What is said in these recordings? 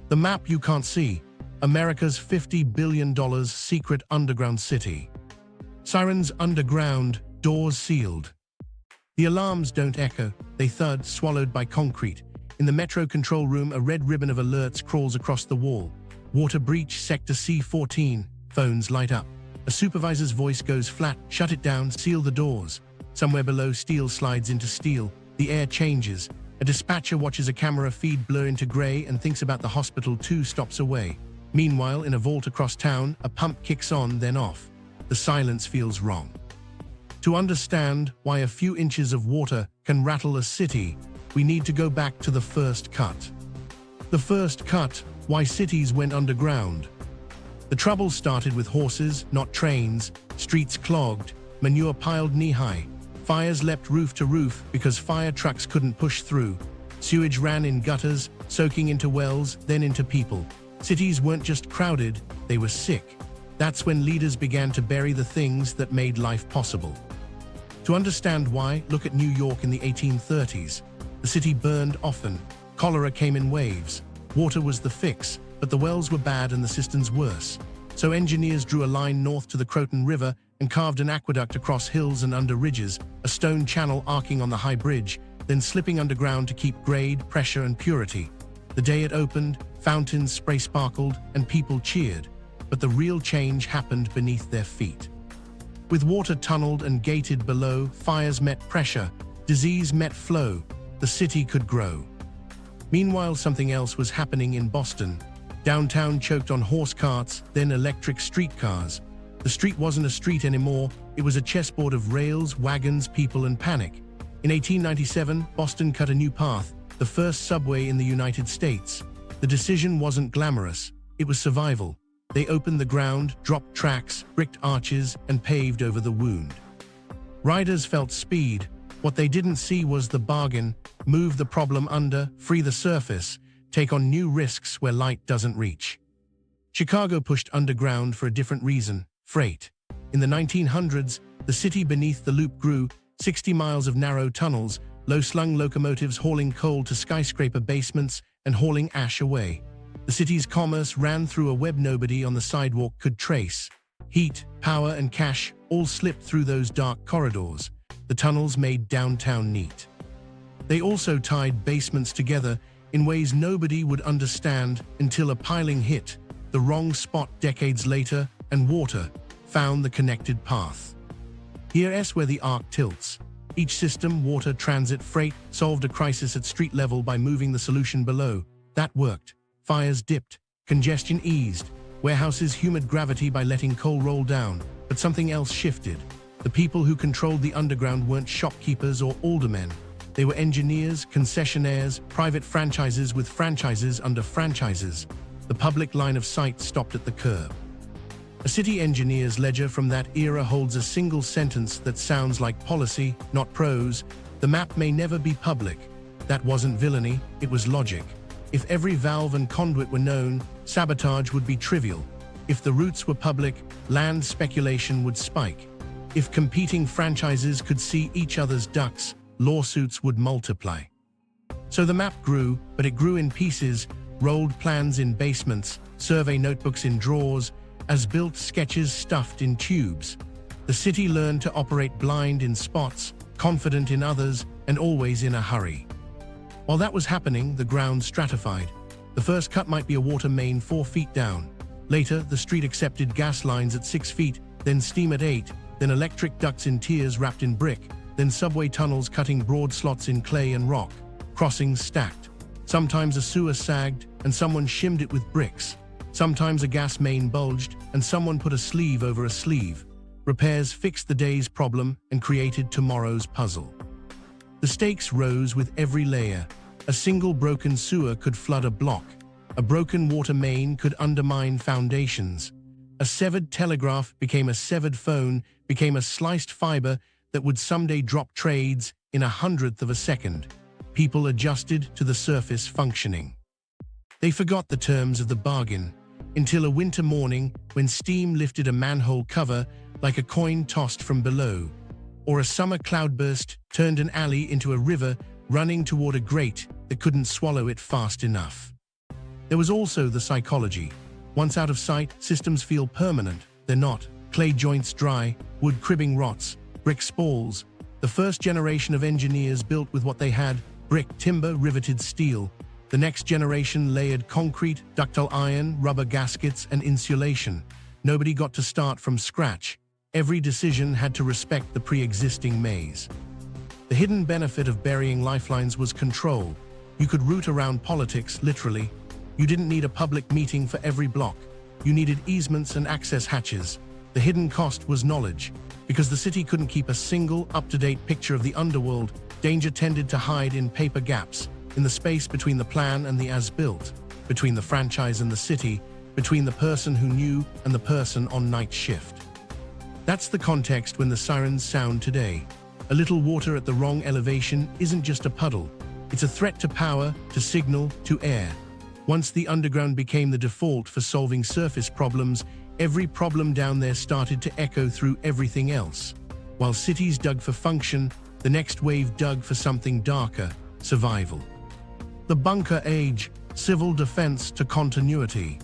The map you can't see. America's $50 billion secret underground city. Sirens underground, doors sealed. The alarms don't echo, they thud, swallowed by concrete. In the metro control room, a red ribbon of alerts crawls across the wall. Water breach, sector C14. Phones light up. A supervisor's voice goes flat. Shut it down, seal the doors. Somewhere below, steel slides into steel. The air changes. A dispatcher watches a camera feed blur into gray and thinks about the hospital 2 stops away. Meanwhile, in a vault across town, a pump kicks on, then off. The silence feels wrong. To understand why a few inches of water can rattle a city, we need to go back to the first cut. The first cut, why cities went underground. The trouble started with horses, not trains, streets clogged, manure piled knee-high. Fires leapt roof to roof because fire trucks couldn't push through. Sewage ran in gutters, soaking into wells, then into people. Cities weren't just crowded, they were sick. That's when leaders began to bury the things that made life possible. To understand why, look at New York in the 1830s. The city burned often. Cholera came in waves. Water was the fix, but the wells were bad and the cisterns worse. So engineers drew a line north to the Croton River and carved an aqueduct across hills and under ridges, a stone channel arcing on the high bridge, then slipping underground to keep grade, pressure, and purity. The day it opened, fountains spray sparkled and people cheered, but the real change happened beneath their feet. With water tunneled and gated below, fires met pressure, disease met flow, the city could grow. Meanwhile, something else was happening in Boston. Downtown choked on horse carts, then electric streetcars. The street wasn't a street anymore, it was a chessboard of rails, wagons, people, and panic. In 1897, Boston cut a new path, the first subway in the United States. The decision wasn't glamorous, it was survival. They opened the ground, dropped tracks, bricked arches, and paved over the wound. Riders felt speed. What they didn't see was the bargain: move the problem under, free the surface, take on new risks where light doesn't reach. Chicago pushed underground for a different reason: freight. In the 1900s, the city beneath the loop grew, 60 miles of narrow tunnels, low-slung locomotives hauling coal to skyscraper basements and hauling ash away. The city's commerce ran through a web nobody on the sidewalk could trace. Heat, power, and cash all slipped through those dark corridors. The tunnels made downtown neat. They also tied basements together in ways nobody would understand until a piling hit the wrong spot decades later and water found the connected path. Here's where the arc tilts. Each system, water, transit, freight, solved a crisis at street level by moving the solution below. That worked. Fires dipped, congestion eased, warehouses humid gravity by letting coal roll down, but something else shifted. The people who controlled the underground weren't shopkeepers or aldermen. They were engineers, concessionaires, private franchises with franchises under franchises. The public line of sight stopped at the curb. A city engineer's ledger from that era holds a single sentence that sounds like policy, not prose. The map may never be public. That wasn't villainy, it was logic. If every valve and conduit were known, sabotage would be trivial. If the routes were public, land speculation would spike. If competing franchises could see each other's ducks, lawsuits would multiply. So the map grew, but it grew in pieces: rolled plans in basements, survey notebooks in drawers, as-built sketches stuffed in tubes. The city learned to operate blind in spots, confident in others, and always in a hurry. While that was happening, the ground stratified. The first cut might be a water main 4 feet down. Later, the street accepted gas lines at 6 feet, then steam at 8, then electric ducts in tiers wrapped in brick, then subway tunnels cutting broad slots in clay and rock, crossings stacked. Sometimes a sewer sagged, and someone shimmed it with bricks. Sometimes a gas main bulged, and someone put a sleeve over a sleeve. Repairs fixed the day's problem and created tomorrow's puzzle. The stakes rose with every layer. A single broken sewer could flood a block. A broken water main could undermine foundations. A severed telegraph became a severed phone, became a sliced fiber that would someday drop trades in 1/100th of a second. People adjusted to the surface functioning. They forgot the terms of the bargain, until a winter morning when steam lifted a manhole cover like a coin tossed from below, or a summer cloudburst turned an alley into a river running toward a grate that couldn't swallow it fast enough. There was also the psychology. Once out of sight, systems feel permanent. They're not. Clay joints dry, wood cribbing rots, brick spalls. The first generation of engineers built with what they had: brick, timber, riveted steel. The next generation layered concrete, ductile iron, rubber gaskets, and insulation. Nobody got to start from scratch. Every decision had to respect the pre-existing maze. The hidden benefit of burying lifelines was control. You could root around politics, literally. You didn't need a public meeting for every block. You needed easements and access hatches. The hidden cost was knowledge. Because the city couldn't keep a single, up-to-date picture of the underworld, danger tended to hide in paper gaps, in the space between the plan and the as-built, between the franchise and the city, between the person who knew and the person on night shift. That's the context when the sirens sound today. A little water at the wrong elevation isn't just a puddle. It's a threat to power, to signal, to air. Once the underground became the default for solving surface problems, every problem down there started to echo through everything else. While cities dug for function, the next wave dug for something darker: survival. The bunker age, civil defense to continuity.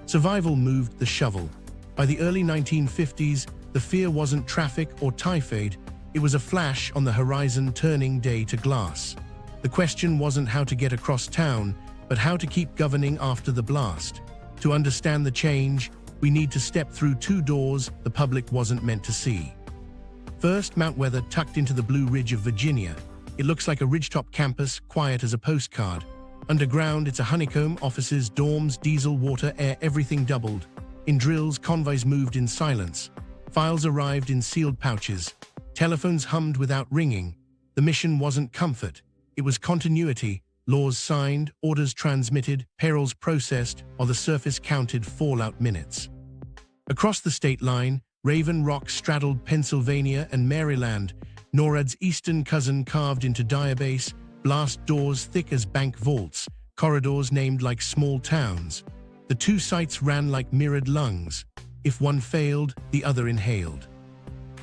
Survival moved the shovel. By the early 1950s, the fear wasn't traffic or typhoid, it was a flash on the horizon turning day to glass. The question wasn't how to get across town, but how to keep governing after the blast. To understand the change, we need to step through two doors the public wasn't meant to see. First, mountweather, tucked into the Blue Ridge of Virginia. It looks like a ridgetop campus, quiet as a postcard. Underground, it's a honeycomb: offices, dorms, diesel, water, air, everything doubled. In drills, convoys moved in silence. Files arrived in sealed pouches. Telephones hummed without ringing. The mission wasn't comfort. It was continuity. Laws signed, orders transmitted, payrolls processed, while the surface counted fallout minutes. Across the state line, Ravenrock straddled Pennsylvania and Maryland, NORAD's eastern cousin carved into diabase, blast doors thick as bank vaults, corridors named like small towns. The two sites ran like mirrored lungs. If one failed, the other inhaled.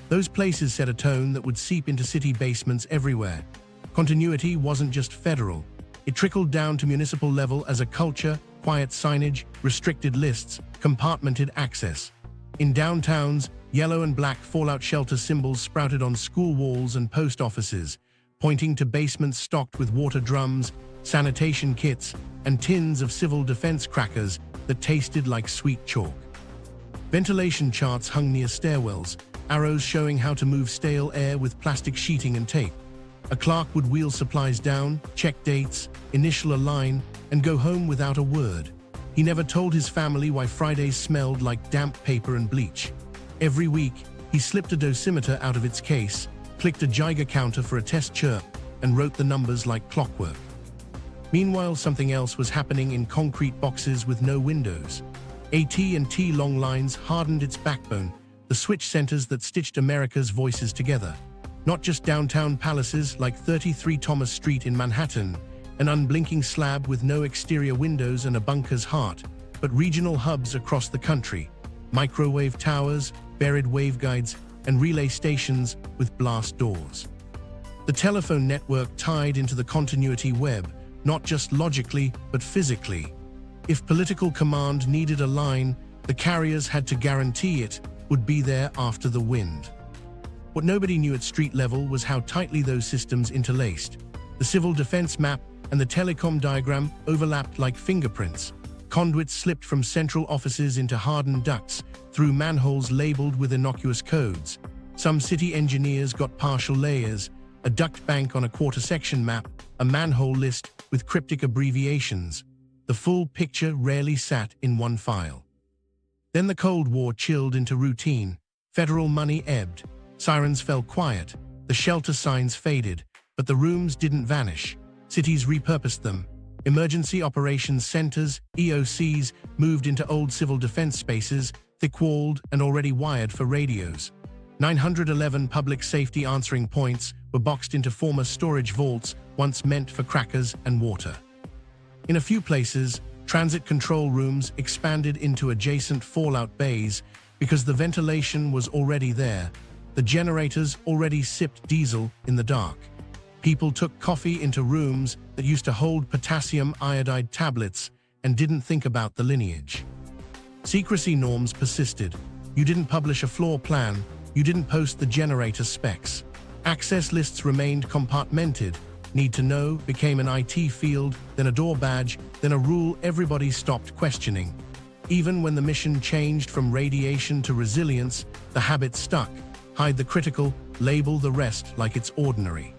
Those places set a tone that would seep into city basements everywhere. Continuity wasn't just federal. It trickled down to municipal level as a culture: quiet signage, restricted lists, compartmented access. In downtowns, yellow and black fallout shelter symbols sprouted on school walls and post offices, pointing to basements stocked with water drums, sanitation kits, and tins of civil defense crackers that tasted like sweet chalk. Ventilation charts hung near stairwells, arrows showing how to move stale air with plastic sheeting and tape. A clerk would wheel supplies down, check dates, initial a line, and go home without a word. He never told his family why Fridays smelled like damp paper and bleach. Every week, he slipped a dosimeter out of its case, clicked a Geiger counter for a test chirp, and wrote the numbers like clockwork. Meanwhile, something else was happening in concrete boxes with no windows. AT&T long lines hardened its backbone, the switch centers that stitched America's voices together. Not just downtown palaces like 33 Thomas Street in Manhattan, an unblinking slab with no exterior windows and a bunker's heart, but regional hubs across the country. Microwave towers, buried waveguides, and relay stations with blast doors. The telephone network tied into the continuity web, not just logically, but physically. If political command needed a line, the carriers had to guarantee it would be there after the wind. What nobody knew at street level was how tightly those systems interlaced. The civil defense map and the telecom diagram overlapped like fingerprints. Conduits slipped from central offices into hardened ducts, through manholes labeled with innocuous codes. Some city engineers got partial layers: a duct bank on a quarter-section map, a manhole list with cryptic abbreviations. The full picture rarely sat in one file. Then the Cold War chilled into routine. Federal money ebbed. Sirens fell quiet, the shelter signs faded, but the rooms didn't vanish. Cities repurposed them. Emergency operations centers, EOCs, moved into old civil defense spaces, thick-walled and already wired for radios. 911 public safety answering points were boxed into former storage vaults once meant for crackers and water. In a few places, transit control rooms expanded into adjacent fallout bays because the ventilation was already there. The generators already sipped diesel in the dark. People took coffee into rooms that used to hold potassium iodide tablets, and didn't think about the lineage. Secrecy norms persisted. You didn't publish a floor plan, you didn't post the generator specs. Access lists remained compartmented. Need to know became an IT field, then a door badge, then a rule everybody stopped questioning. Even when the mission changed from radiation to resilience, the habit stuck. Hide the critical, label the rest like it's ordinary.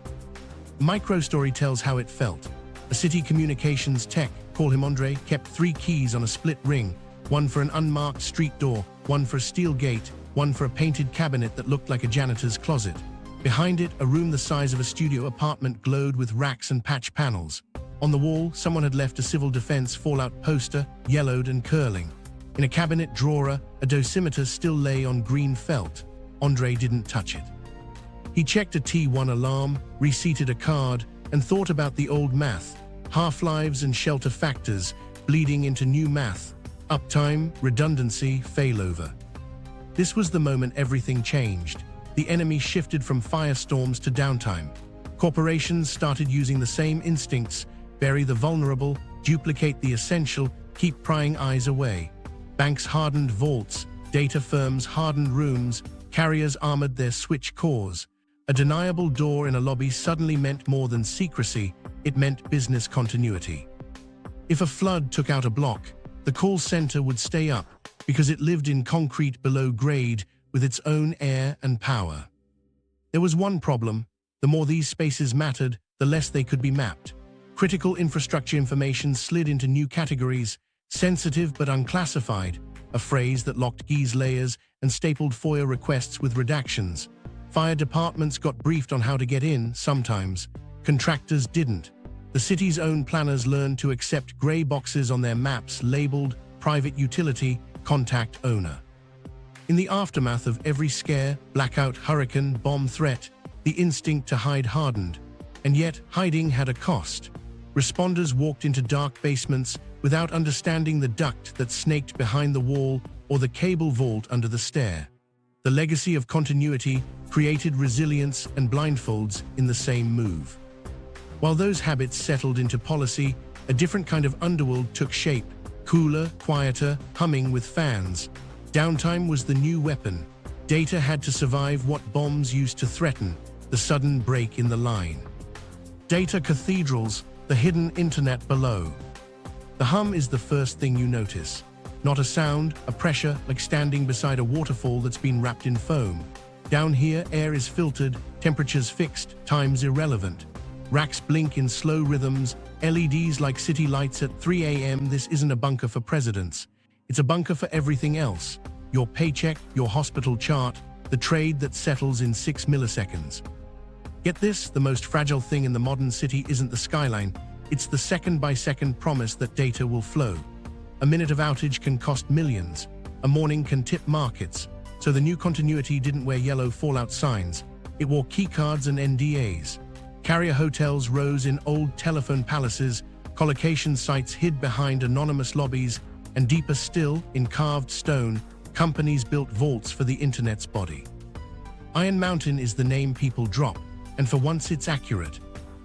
Microstory tells how it felt. A city communications tech, call him Andre, kept 3 keys on a split ring, one for an unmarked street door, one for a steel gate, one for a painted cabinet that looked like a janitor's closet. Behind it, a room the size of a studio apartment glowed with racks and patch panels. On the wall, someone had left a civil defense fallout poster, yellowed and curling. In a cabinet drawer, a dosimeter still lay on green felt. Andre didn't touch it. He checked a T1 alarm, reseated a card, and thought about the old math. Half-lives and shelter factors, bleeding into new math. Uptime, redundancy, failover. This was the moment everything changed. The enemy shifted from firestorms to downtime. Corporations started using the same instincts: bury the vulnerable, duplicate the essential, keep prying eyes away. Banks hardened vaults, data firms hardened rooms, carriers armored their switch cores. A deniable door in a lobby suddenly meant more than secrecy, it meant business continuity. If a flood took out a block, the call center would stay up, because it lived in concrete below grade with its own air and power. There was one problem: the more these spaces mattered, the less they could be mapped. Critical infrastructure information slid into new categories: sensitive but unclassified, a phrase that locked GIS layers and stapled FOIA requests with redactions. Fire departments got briefed on how to get in, sometimes. Contractors didn't. The city's own planners learned to accept gray boxes on their maps labeled private utility, contact owner. In the aftermath of every scare, blackout, hurricane, bomb threat, the instinct to hide hardened. And yet, hiding had a cost. Responders walked into dark basements without understanding the duct that snaked behind the wall or the cable vault under the stair. The legacy of continuity created resilience and blindfolds in the same move. While those habits settled into policy, a different kind of underworld took shape: cooler, quieter, humming with fans. Downtime was the new weapon. Data had to survive what bombs used to threaten: the sudden break in the line. Data cathedrals, the hidden internet below. The hum is the first thing you notice. Not a sound, a pressure, like standing beside a waterfall that's been wrapped in foam. Down here, air is filtered, temperatures fixed, times irrelevant. Racks blink in slow rhythms, LEDs like city lights at 3 a.m. This isn't a bunker for presidents. It's a bunker for everything else: your paycheck, your hospital chart, the trade that settles in 6 milliseconds. Get this, the most fragile thing in the modern city isn't the skyline, it's the second-by-second promise that data will flow. A minute of outage can cost millions. A morning can tip markets. So the new continuity didn't wear yellow fallout signs. It wore keycards and NDAs. Carrier hotels rose in old telephone palaces, colocation sites hid behind anonymous lobbies, and deeper still, in carved stone, companies built vaults for the internet's body. Ironmountain is the name people drop, and for once it's accurate.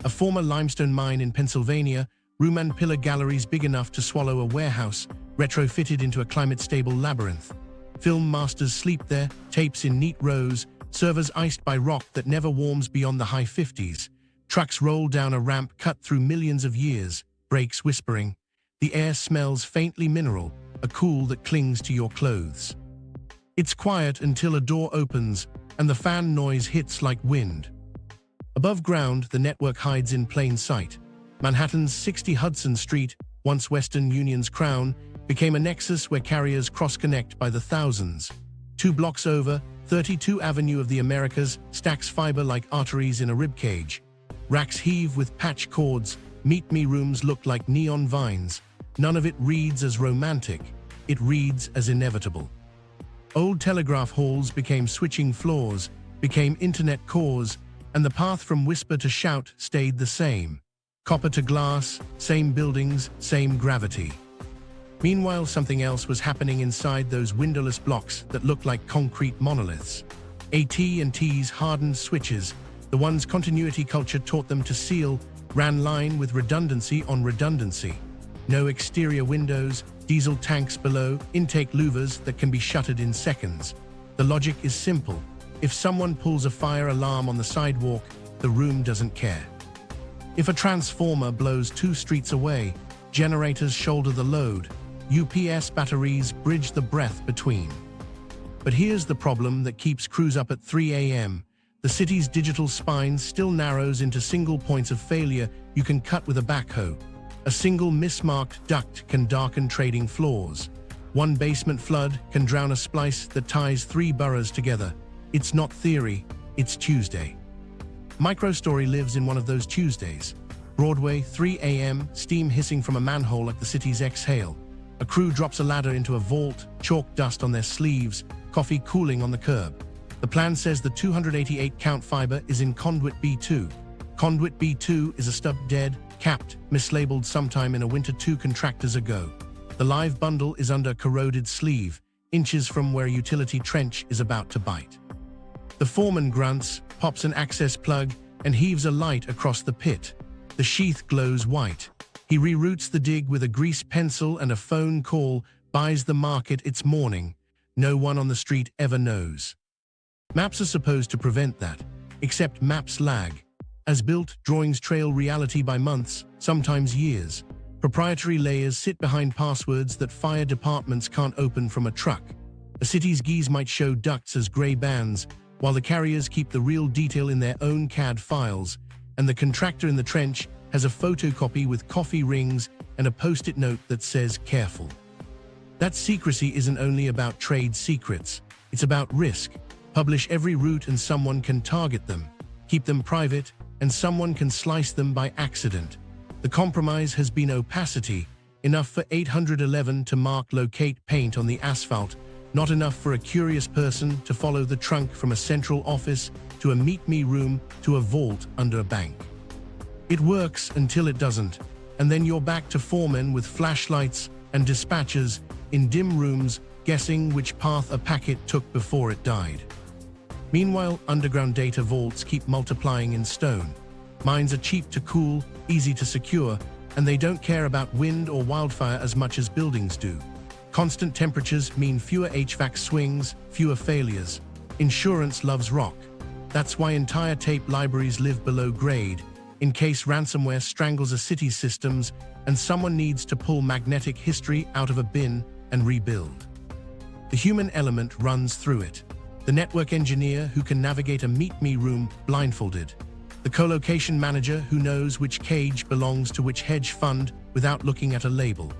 A former limestone mine in Pennsylvania, room and pillar galleries big enough to swallow a warehouse, retrofitted into a climate-stable labyrinth. Film masters sleep there, tapes in neat rows, servers iced by rock that never warms beyond the high 50s. Trucks roll down a ramp cut through millions of years, brakes whispering. The air smells faintly mineral, a cool that clings to your clothes. It's quiet until a door opens, and the fan noise hits like wind. Above ground, the network hides in plain sight. Manhattan's 60 Hudson Street, once Western Union's crown, became a nexus where carriers cross-connect by the thousands. 2 blocks over, 32 Avenue of the Americas stacks fiber like arteries in a ribcage. Racks heave with patch cords, meet-me rooms look like neon vines. None of it reads as romantic, it reads as inevitable. Old telegraph halls became switching floors, became internet cores, and the path from whisper to shout stayed the same. Copper to glass, same buildings, same gravity. Meanwhile, something else was happening inside those windowless blocks that looked like concrete monoliths. AT&T's hardened switches, the ones continuity culture taught them to seal, ran line with redundancy on redundancy. No exterior windows, diesel tanks below, intake louvers that can be shuttered in seconds. The logic is simple. If someone pulls a fire alarm on the sidewalk, the room doesn't care. If a transformer blows 2 streets away, generators shoulder the load. UPS batteries bridge the breath between. But here's the problem that keeps crews up at 3 a.m. The city's digital spine still narrows into single points of failure you can cut with a backhoe. A single mismarked duct can darken trading floors. One basement flood can drown a splice that ties 3 boroughs together. It's not theory, it's Tuesday. Microstory lives in one of those Tuesdays. Broadway, 3 a.m., steam hissing from a manhole like the city's exhale. A crew drops a ladder into a vault, chalk dust on their sleeves, coffee cooling on the curb. The plan says the 288 count fiber is in conduit B2. Conduit B2 is a stub dead, capped, mislabeled sometime in a winter 2 contractors ago. The live bundle is under corroded sleeve, inches from where a utility trench is about to bite. The foreman grunts, pops an access plug, and heaves a light across the pit. The sheath glows white. He reroutes the dig with a grease pencil and a phone call, buys the market it's morning. No one on the street ever knows. Maps are supposed to prevent that, except maps lag. As built, drawings trail reality by months, sometimes years. Proprietary layers sit behind passwords that fire departments can't open from a truck. A city's GIS might show ducts as gray bands, while the carriers keep the real detail in their own CAD files, and the contractor in the trench has a photocopy with coffee rings and a post-it note that says careful. That secrecy isn't only about trade secrets, it's about risk. Publish every route and someone can target them. Keep them private and someone can slice them by accident. The compromise has been opacity, enough for 811 to mark locate paint on the asphalt, not enough for a curious person to follow the trunk from a central office to a meet-me room to a vault under a bank. It works until it doesn't, and then you're back to foremen with flashlights and dispatchers in dim rooms guessing which path a packet took before it died. Meanwhile, underground data vaults keep multiplying in stone. Mines are cheap to cool, easy to secure, and they don't care about wind or wildfire as much as buildings do. Constant temperatures mean fewer HVAC swings, fewer failures. Insurance loves rock. That's why entire tape libraries live below grade, in case ransomware strangles a city's systems and someone needs to pull magnetic history out of a bin and rebuild. The human element runs through it. The network engineer who can navigate a meet-me room blindfolded. The co-location manager who knows which cage belongs to which hedge fund without looking at a label.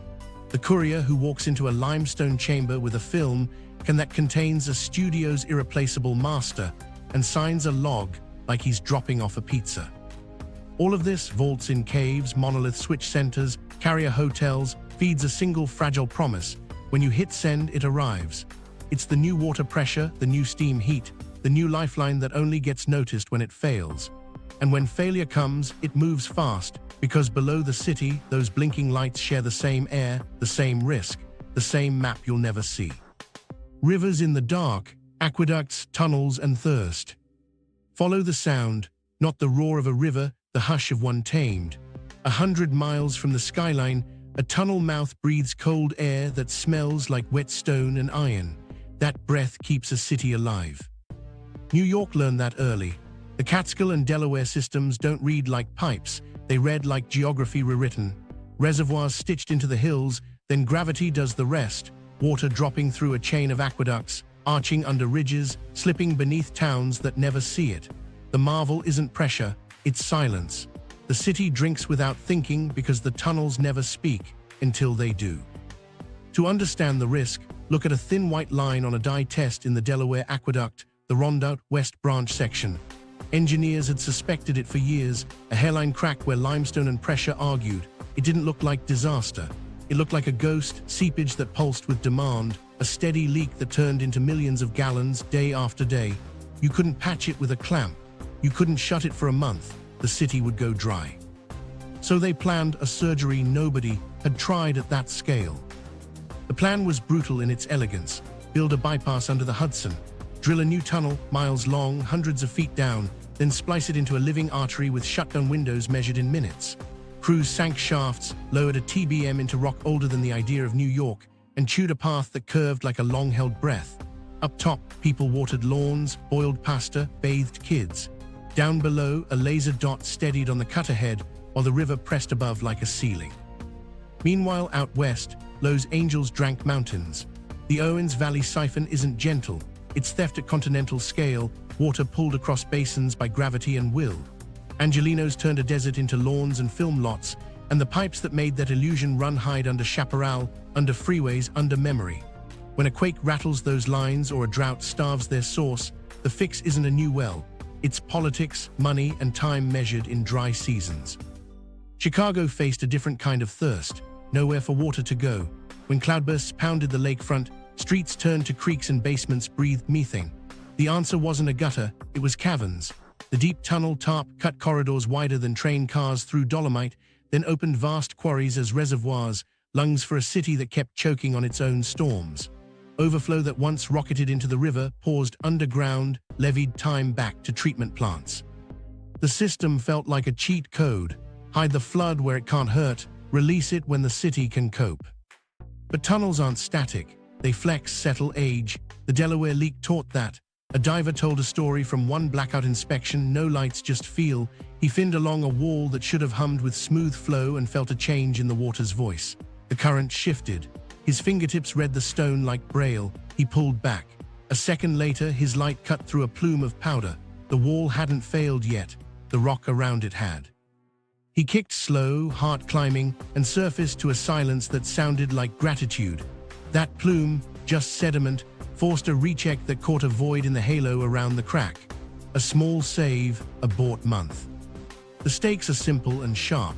The courier who walks into a limestone chamber with a film that contains a studio's irreplaceable master and signs a log like he's dropping off a pizza. All of this vaults in caves, monolith switch centers, carrier hotels, feeds a single fragile promise. When you hit send, it arrives. It's the new water pressure, the new steam heat, the new lifeline that only gets noticed when it fails. And when failure comes, it moves fast, because below the city, those blinking lights share the same air, the same risk, the same map you'll never see. Rivers in the dark, aqueducts, tunnels, and thirst. Follow the sound, not the roar of a river, the hush of one tamed. 100 miles from the skyline, a tunnel mouth breathes cold air that smells like wet stone and iron. That breath keeps a city alive. New York learned that early. The Catskill and Delaware systems don't read like pipes, they read like geography rewritten. Reservoirs stitched into the hills, then gravity does the rest, water dropping through a chain of aqueducts, arching under ridges, slipping beneath towns that never see it. The marvel isn't pressure, it's silence. The city drinks without thinking because the tunnels never speak until they do. To understand the risk, look at a thin white line on a dye test in the Delaware Aqueduct, the Rondout West Branch section. Engineers had suspected it for years, a hairline crack where limestone and pressure argued. It didn't look like disaster. It looked like a ghost, seepage that pulsed with demand, a steady leak that turned into millions of gallons day after day. You couldn't patch it with a clamp. You couldn't shut it for a month. The city would go dry. So they planned a surgery nobody had tried at that scale. The plan was brutal in its elegance. Build a bypass under the Hudson, drill a new tunnel, miles long, hundreds of feet down, then splice it into a living artery with shutdown windows measured in minutes. Crews sank shafts, lowered a TBM into rock older than the idea of New York, and chewed a path that curved like a long-held breath. Up top, people watered lawns, boiled pasta, bathed kids. Down below, a laser dot steadied on the cut ahead, while the river pressed above like a ceiling. Meanwhile, out west, Los Angeles drank mountains. The Owens Valley siphon isn't gentle. It's theft at continental scale, water pulled across basins by gravity and will. Angelinos turned a desert into lawns and film lots, and the pipes that made that illusion run hide under chaparral, under freeways, under memory. When a quake rattles those lines or a drought starves their source, the fix isn't a new well. It's politics, money, and time measured in dry seasons. Chicago faced a different kind of thirst, nowhere for water to go. When cloudbursts pounded the lakefront, streets turned to creeks and basements breathed methane. The answer wasn't a gutter, it was caverns. The deep tunnel TARP cut corridors wider than train cars through dolomite, then opened vast quarries as reservoirs, lungs for a city that kept choking on its own storms. Overflow that once rocketed into the river paused underground, levied time back to treatment plants. The system felt like a cheat code: hide the flood where it can't hurt, release it when the city can cope. But tunnels aren't static, they flex, settle, age. The Delaware leak taught that. A diver told a story from one blackout inspection: no lights, just feel. He finned along a wall that should have hummed with smooth flow and felt a change in the water's voice. The current shifted. His fingertips read the stone like braille. He pulled back. A second later, his light cut through a plume of powder. The wall hadn't failed yet. The rock around it had. He kicked slow, heart climbing, and surfaced to a silence that sounded like gratitude. That plume, just sediment, forced a recheck that caught a void in the halo around the crack. A small save, a bought month. The stakes are simple and sharp.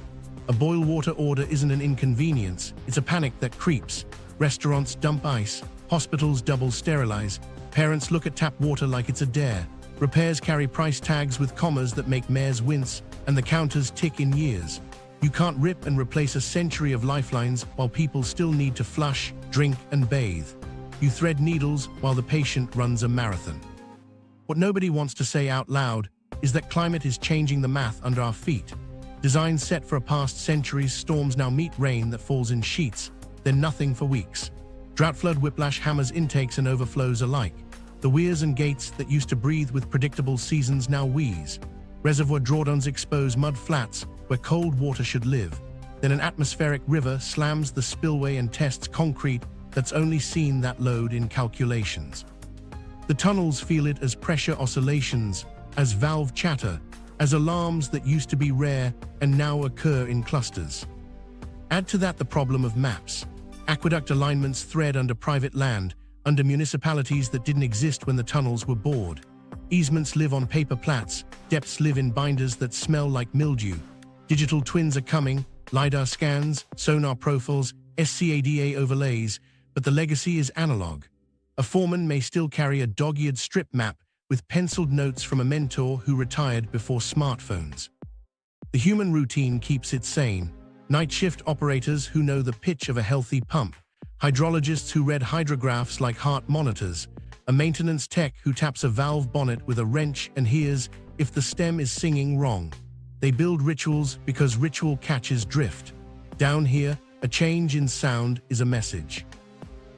A boil water order isn't an inconvenience, it's a panic that creeps. Restaurants dump ice, hospitals double sterilize, parents look at tap water like it's a dare. Repairs carry price tags with commas that make mayors wince, and the counters tick in years. You can't rip and replace a century of lifelines while people still need to flush, drink, and bathe. You thread needles while the patient runs a marathon. What nobody wants to say out loud is that climate is changing the math under our feet. Designs set for a past century's storms now meet rain that falls in sheets, then nothing for weeks. Drought flood whiplash hammers intakes and overflows alike. The weirs and gates that used to breathe with predictable seasons now wheeze. Reservoir drawdowns expose mud flats where cold water should live. Then an atmospheric river slams the spillway and tests concrete that's only seen that load in calculations. The tunnels feel it as pressure oscillations, as valve chatter, as alarms that used to be rare and now occur in clusters. Add to that the problem of maps. Aqueduct alignments thread under private land, under municipalities that didn't exist when the tunnels were bored. Easements live on paper plats, depths live in binders that smell like mildew. Digital twins are coming, LiDAR scans, sonar profiles, SCADA overlays, but the legacy is analog. A foreman may still carry a dog-eared strip map with penciled notes from a mentor who retired before smartphones. The human routine keeps it sane. Night shift operators who know the pitch of a healthy pump. Hydrologists who read hydrographs like heart monitors. A maintenance tech who taps a valve bonnet with a wrench and hears if the stem is singing wrong. They build rituals because ritual catches drift. Down here, a change in sound is a message.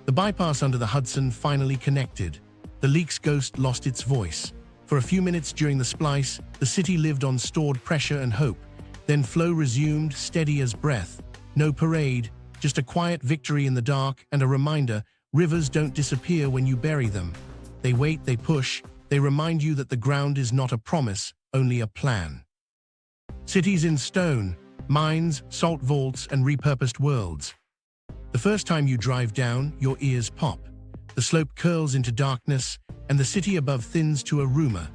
The bypass under the Hudson finally connected. The leak's ghost lost its voice. For a few minutes during the splice, the city lived on stored pressure and hope. Then flow resumed, steady as breath. No parade, just a quiet victory in the dark and a reminder: rivers don't disappear when you bury them. They wait, they push, they remind you that the ground is not a promise, only a plan. Cities in stone, mines, salt vaults, and repurposed worlds. The first time you drive down, your ears pop. The slope curls into darkness, and the city above thins to a rumor.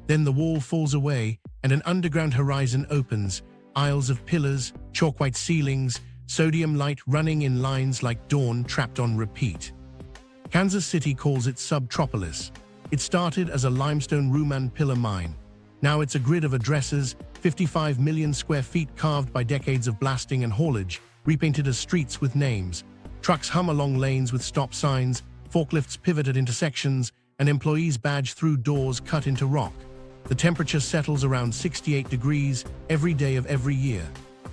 Then the wall falls away, and an underground horizon opens, aisles of pillars, chalk-white ceilings, sodium light running in lines like dawn trapped on repeat. Kansas City calls it SubTropolis. It started as a limestone Ruman pillar mine. Now it's a grid of addresses, 55 million square feet carved by decades of blasting and haulage, repainted as streets with names. Trucks hum along lanes with stop signs, forklifts pivot at intersections, and employees badge through doors cut into rock. The temperature settles around 68 degrees every day of every year.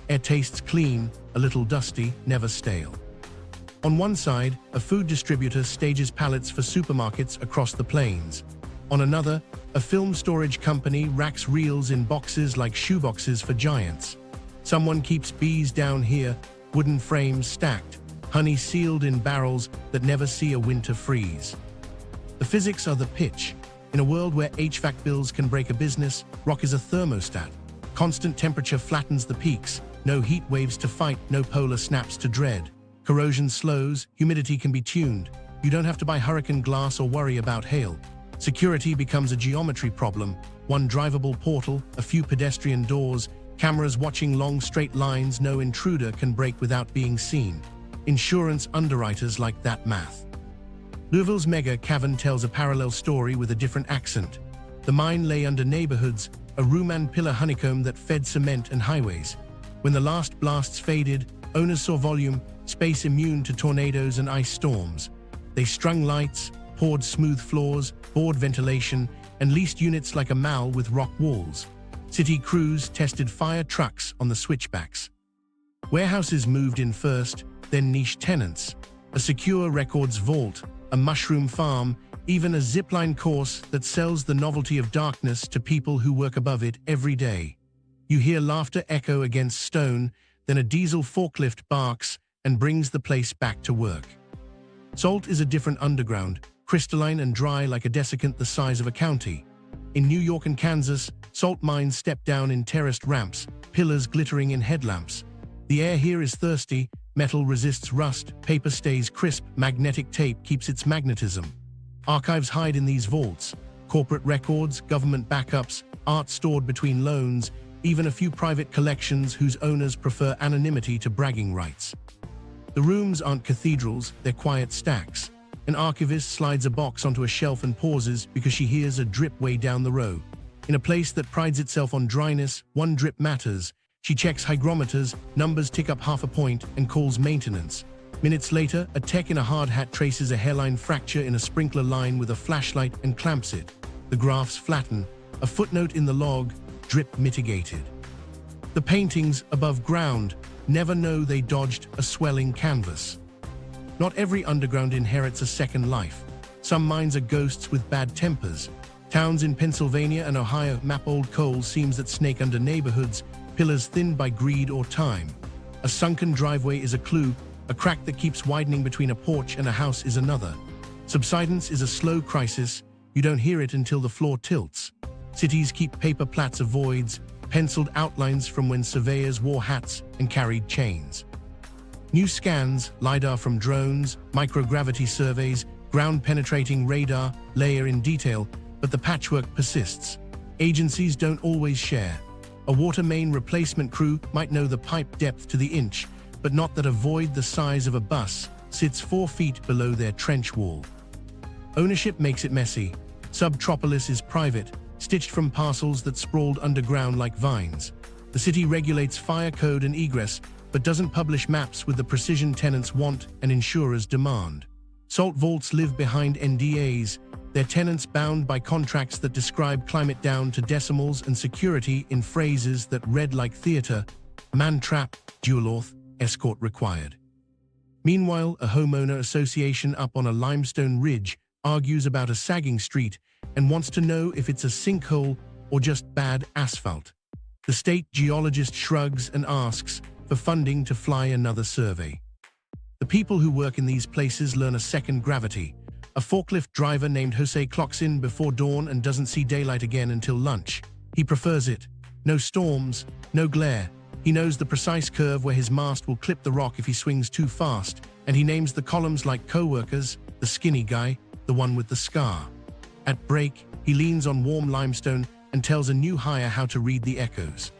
Air tastes clean, a little dusty, never stale. On one side, a food distributor stages pallets for supermarkets across the plains. On another, a film storage company racks reels in boxes like shoeboxes for giants. Someone keeps bees down here, wooden frames stacked, honey sealed in barrels that never see a winter freeze. The physics are the pitch. In a world where HVAC bills can break a business, rock is a thermostat. Constant temperature flattens the peaks, no heat waves to fight, no polar snaps to dread. Corrosion slows, humidity can be tuned. You don't have to buy hurricane glass or worry about hail. Security becomes a geometry problem. One drivable portal, a few pedestrian doors, cameras watching long straight lines no intruder can break without being seen. Insurance underwriters like that math. Louisville's mega cavern tells a parallel story with a different accent. The mine lay under neighborhoods, a room and pillar honeycomb that fed cement and highways. When the last blasts faded, owners saw volume, space immune to tornadoes and ice storms. They strung lights, poured smooth floors, bored ventilation, and leased units like a mall with rock walls. City crews tested fire trucks on the switchbacks. Warehouses moved in first, then niche tenants. A secure records vault, a mushroom farm, even a zipline course that sells the novelty of darkness to people who work above it every day. You hear laughter echo against stone, then a diesel forklift barks and brings the place back to work. Salt is a different underground, crystalline and dry like a desiccant the size of a county. In New York and Kansas, salt mines step down in terraced ramps, pillars glittering in headlamps. The air here is thirsty, metal resists rust, paper stays crisp, magnetic tape keeps its magnetism. Archives hide in these vaults, corporate records, government backups, art stored between loans, even a few private collections whose owners prefer anonymity to bragging rights. The rooms aren't cathedrals, they're quiet stacks. An archivist slides a box onto a shelf and pauses because she hears a drip way down the row. In a place that prides itself on dryness, one drip matters. She checks hygrometers, numbers tick up half a point, and calls maintenance. Minutes later, a tech in a hard hat traces a hairline fracture in a sprinkler line with a flashlight and clamps it. The graphs flatten. A footnote in the log, drip mitigated. The paintings, above ground, never know they dodged a swelling canvas. Not every underground inherits a second life. Some mines are ghosts with bad tempers. Towns in Pennsylvania and Ohio map old coal seams that snake under neighborhoods, pillars thinned by greed or time. A sunken driveway is a clue, a crack that keeps widening between a porch and a house is another. Subsidence is a slow crisis, you don't hear it until the floor tilts. Cities keep paper plats of voids, penciled outlines from when surveyors wore hats and carried chains. New scans, LiDAR from drones, microgravity surveys, ground-penetrating radar, layer in detail, but the patchwork persists. Agencies don't always share. A water main replacement crew might know the pipe depth to the inch, but not that a void the size of a bus sits 4 feet below their trench wall. Ownership makes it messy. SubTropolis is private, stitched from parcels that sprawled underground like vines. The city regulates fire code and egress, but doesn't publish maps with the precision tenants want and insurers demand. Salt vaults live behind NDAs, their tenants bound by contracts that describe climate down to decimals and security in phrases that read like theater: man trap, dual auth, escort required. Meanwhile, a homeowner association up on a limestone ridge argues about a sagging street and wants to know if it's a sinkhole or just bad asphalt. The state geologist shrugs and asks for funding to fly another survey. The people who work in these places learn a second gravity. A forklift driver named Jose clocks in before dawn and doesn't see daylight again until lunch. He prefers it. No storms, no glare. He knows the precise curve where his mast will clip the rock if he swings too fast, and he names the columns like co-workers, the skinny guy, the one with the scar. At break, he leans on warm limestone and tells a new hire how to read the echoes.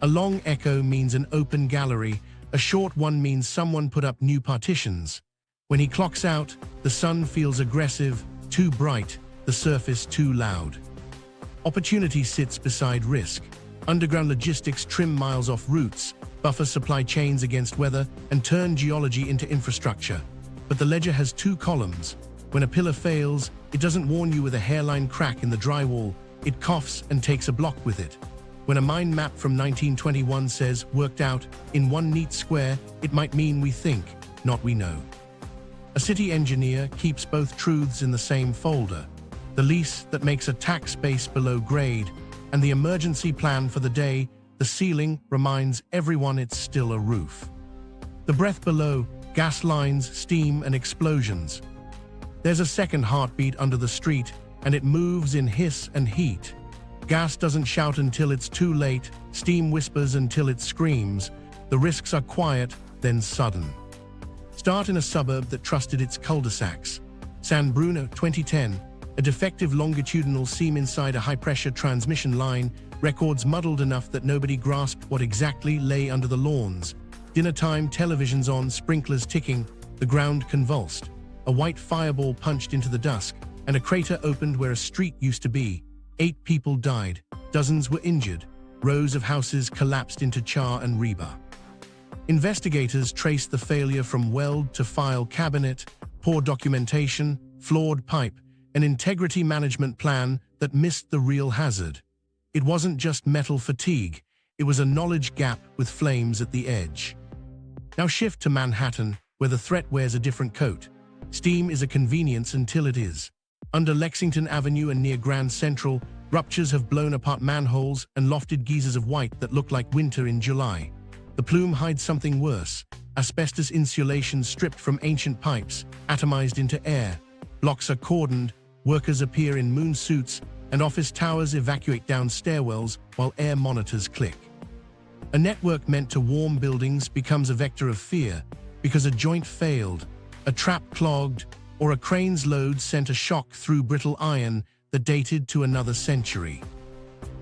A long echo means an open gallery, a short one means someone put up new partitions. When he clocks out, the sun feels aggressive, too bright, the surface too loud. Opportunity sits beside risk. Underground logistics trim miles off routes, buffer supply chains against weather, and turn geology into infrastructure. But the ledger has 2 columns. When a pillar fails, it doesn't warn you with a hairline crack in the drywall, it coughs and takes a block with it. When a mine map from 1921 says, worked out, in one neat square, it might mean we think, not we know. A city engineer keeps both truths in the same folder: the lease that makes a tax base below grade, and the emergency plan for the day the ceiling reminds everyone it's still a roof. The breath below, gas lines, steam, and explosions. There's a second heartbeat under the street, and it moves in hiss and heat. Gas doesn't shout until it's too late, steam whispers until it screams. The risks are quiet, then sudden. Start in a suburb that trusted its cul-de-sacs. San Bruno, 2010. A defective longitudinal seam inside a high-pressure transmission line, records muddled enough that nobody grasped what exactly lay under the lawns. Dinner-time, televisions on, sprinklers ticking, the ground convulsed. A white fireball punched into the dusk, and a crater opened where a street used to be. 8 people died, dozens were injured, rows of houses collapsed into char and rebar. Investigators traced the failure from weld to file cabinet, poor documentation, flawed pipe, an integrity management plan that missed the real hazard. It wasn't just metal fatigue, it was a knowledge gap with flames at the edge. Now shift to Manhattan, where the threat wears a different coat. Steam is a convenience until it is. Under Lexington Avenue and near Grand Central, ruptures have blown apart manholes and lofted geysers of white that look like winter in July. The plume hides something worse: asbestos insulation stripped from ancient pipes, atomized into air. Blocks are cordoned, workers appear in moon suits, and office towers evacuate down stairwells while air monitors click. A network meant to warm buildings becomes a vector of fear because a joint failed, a trap clogged, or a crane's load sent a shock through brittle iron that dated to another century.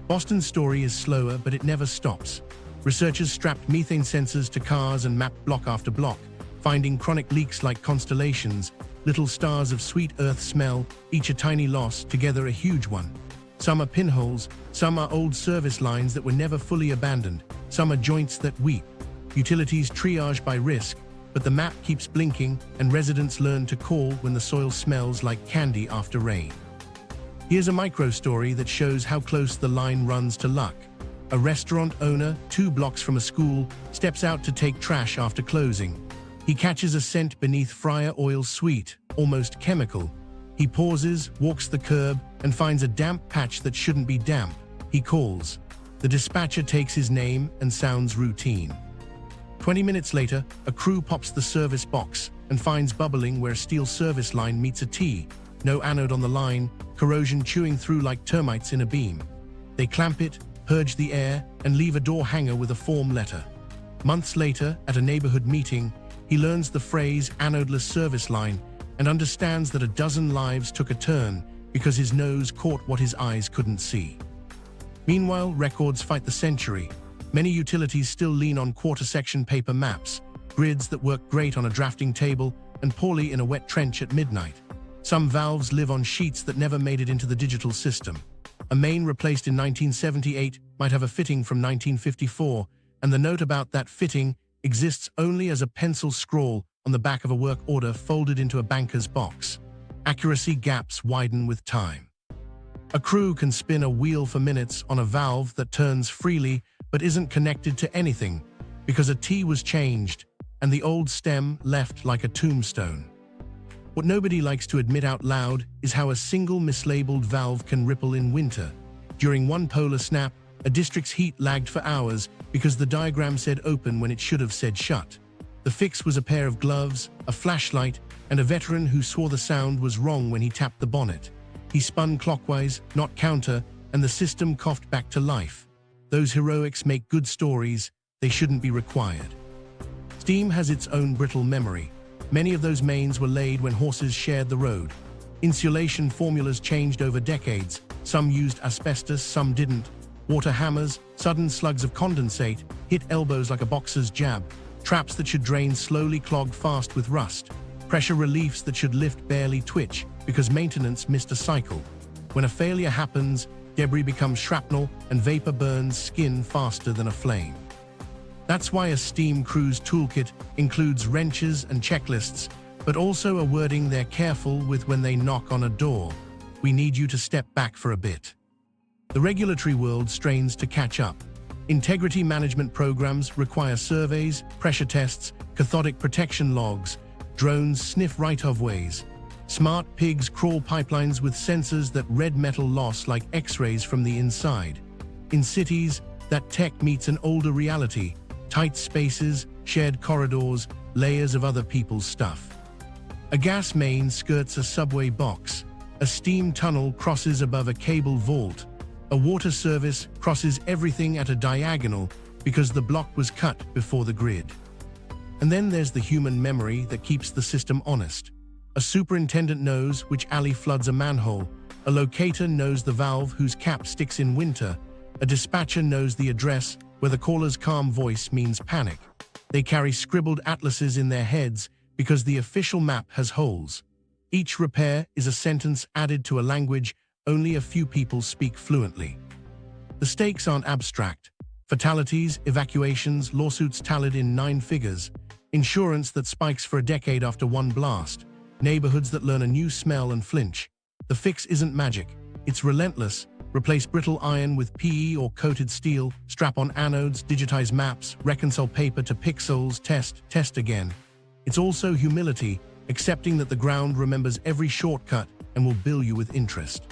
Boston's story is slower, but it never stops. Researchers strapped methane sensors to cars and mapped block after block, finding chronic leaks like constellations, little stars of sweet earth smell, each a tiny loss, together a huge one. Some are pinholes, some are old service lines that were never fully abandoned, some are joints that weep. Utilities triage by risk, but the map keeps blinking, and residents learn to call when the soil smells like candy after rain. Here's a micro-story that shows how close the line runs to luck. A restaurant owner, 2 blocks from a school, steps out to take trash after closing. He catches a scent beneath fryer oil, sweet, almost chemical. He pauses, walks the curb, and finds a damp patch that shouldn't be damp. He calls. The dispatcher takes his name and sounds routine. 20 minutes later, a crew pops the service box and finds bubbling where a steel service line meets a T. No anode on the line, corrosion chewing through like termites in a beam. They clamp it, purge the air, and leave a door hanger with a form letter. Months later, at a neighborhood meeting, he learns the phrase anodeless service line and understands that a dozen lives took a turn because his nose caught what his eyes couldn't see. Meanwhile, records fight the century. Many utilities still lean on quarter-section paper maps, grids that work great on a drafting table and poorly in a wet trench at midnight. Some valves live on sheets that never made it into the digital system. A main replaced in 1978 might have a fitting from 1954, and the note about that fitting exists only as a pencil scrawl on the back of a work order folded into a banker's box. Accuracy gaps widen with time. A crew can spin a wheel for minutes on a valve that turns freely but isn't connected to anything because a T was changed and the old stem left like a tombstone. What nobody likes to admit out loud is how a single mislabeled valve can ripple in winter. During one polar snap, a district's heat lagged for hours because the diagram said open when it should have said shut. The fix was a pair of gloves, a flashlight, and a veteran who swore the sound was wrong when he tapped the bonnet. He spun clockwise, not counter, and the system coughed back to life. Those heroics make good stories, they shouldn't be required. Steam has its own brittle memory. Many of those mains were laid when horses shared the road. Insulation formulas changed over decades. Some used asbestos, some didn't. Water hammers, sudden slugs of condensate, hit elbows like a boxer's jab. Traps that should drain slowly clog fast with rust. Pressure reliefs that should lift barely twitch because maintenance missed a cycle. When a failure happens, debris becomes shrapnel and vapor burns skin faster than a flame. That's why a steam crew's toolkit includes wrenches and checklists, but also a wording they're careful with when they knock on a door. We need you to step back for a bit. The regulatory world strains to catch up. Integrity management programs require surveys, pressure tests, cathodic protection logs, drones sniff right-of-ways. Smart pigs crawl pipelines with sensors that read metal loss like X-rays from the inside. In cities, that tech meets an older reality: tight spaces, shared corridors, layers of other people's stuff. A gas main skirts a subway box. A steam tunnel crosses above a cable vault. A water service crosses everything at a diagonal because the block was cut before the grid. And then there's the human memory that keeps the system honest. A superintendent knows which alley floods a manhole. A locator knows the valve whose cap sticks in winter. A dispatcher knows the address where the caller's calm voice means panic. They carry scribbled atlases in their heads because the official map has holes. Each repair is a sentence added to a language only a few people speak fluently. The stakes aren't abstract. Fatalities, evacuations, lawsuits tallied in 9 figures, insurance that spikes for a decade after one blast, neighborhoods that learn a new smell and flinch. The fix isn't magic. It's relentless. Replace brittle iron with PE or coated steel, strap on anodes, digitize maps, reconcile paper to pixels, test again. It's also humility, accepting that the ground remembers every shortcut and will bill you with interest.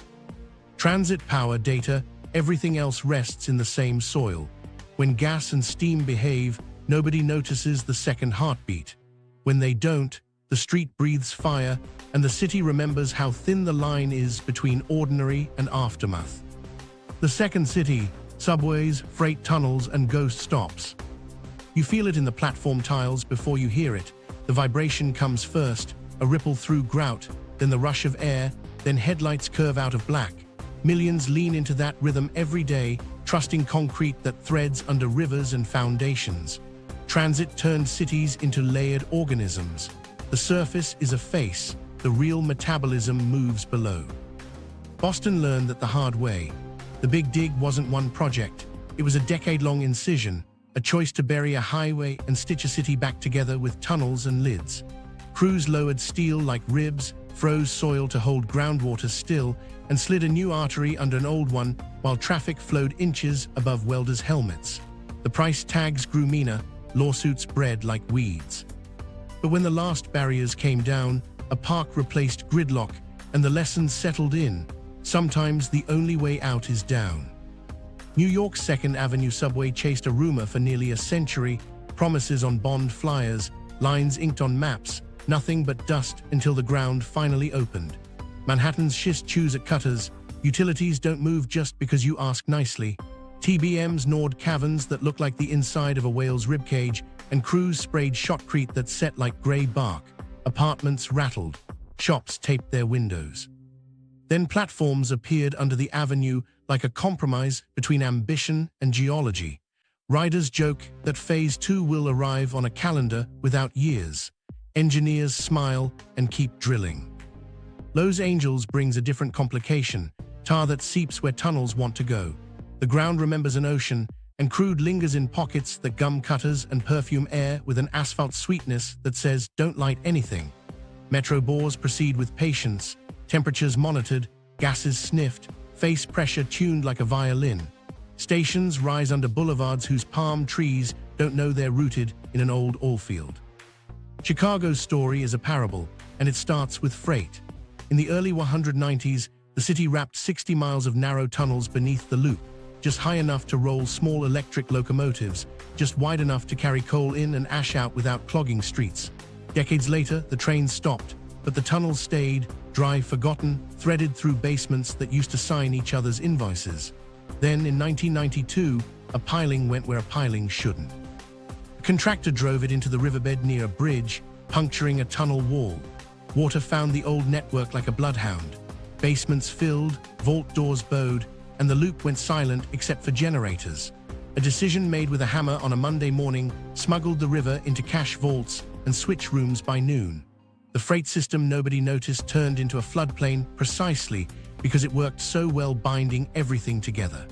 Transit power data, everything else rests in the same soil. When gas and steam behave, nobody notices the second heartbeat. When they don't, the street breathes fire, and the city remembers how thin the line is between ordinary and aftermath. The second city: subways, freight tunnels, and ghost stops. You feel it in the platform tiles before you hear it. The vibration comes first, a ripple through grout, then the rush of air, then headlights curve out of black. Millions lean into that rhythm every day, trusting concrete that threads under rivers and foundations. Transit turned cities into layered organisms. The surface is a face, the real metabolism moves below. Boston learned that the hard way. The Big Dig wasn't one project, it was a decade-long incision, a choice to bury a highway and stitch a city back together with tunnels and lids. Crews lowered steel like ribs, froze soil to hold groundwater still, and slid a new artery under an old one while traffic flowed inches above welders' helmets. The price tags grew meaner, lawsuits bred like weeds. But when the last barriers came down, a park replaced gridlock, and the lessons settled in. Sometimes the only way out is down. New York's 2nd Avenue subway chased a rumor for nearly a century, promises on bond flyers, lines inked on maps, nothing but dust until the ground finally opened. Manhattan's schist chews at cutters. Utilities don't move just because you ask nicely. TBMs gnawed caverns that look like the inside of a whale's ribcage, and crews sprayed shotcrete that set like gray bark. Apartments rattled. Shops taped their windows. Then platforms appeared under the avenue like a compromise between ambition and geology. Riders joke that Phase 2 will arrive on a calendar without years. Engineers smile and keep drilling. Los Angeles brings a different complication: tar that seeps where tunnels want to go. The ground remembers an ocean, and crude lingers in pockets that gum cutters and perfume air with an asphalt sweetness that says, "Don't light anything." Metro bores proceed with patience, temperatures monitored, gases sniffed, face pressure tuned like a violin. Stations rise under boulevards whose palm trees don't know they're rooted in an old oil field. Chicago's story is a parable, and it starts with freight. In the early 190s, the city wrapped 60 miles of narrow tunnels beneath the loop, just high enough to roll small electric locomotives, just wide enough to carry coal in and ash out without clogging streets. Decades later, the trains stopped, but the tunnels stayed, dry, forgotten, threaded through basements that used to sign each other's invoices. Then, in 1992, a piling went where a piling shouldn't. A contractor drove it into the riverbed near a bridge, puncturing a tunnel wall. Water found the old network like a bloodhound. Basements filled, vault doors bowed, and the loop went silent except for generators. A decision made with a hammer on a Monday morning smuggled the river into cash vaults and switch rooms by noon. The freight system nobody noticed turned into a floodplain precisely because it worked so well binding everything together.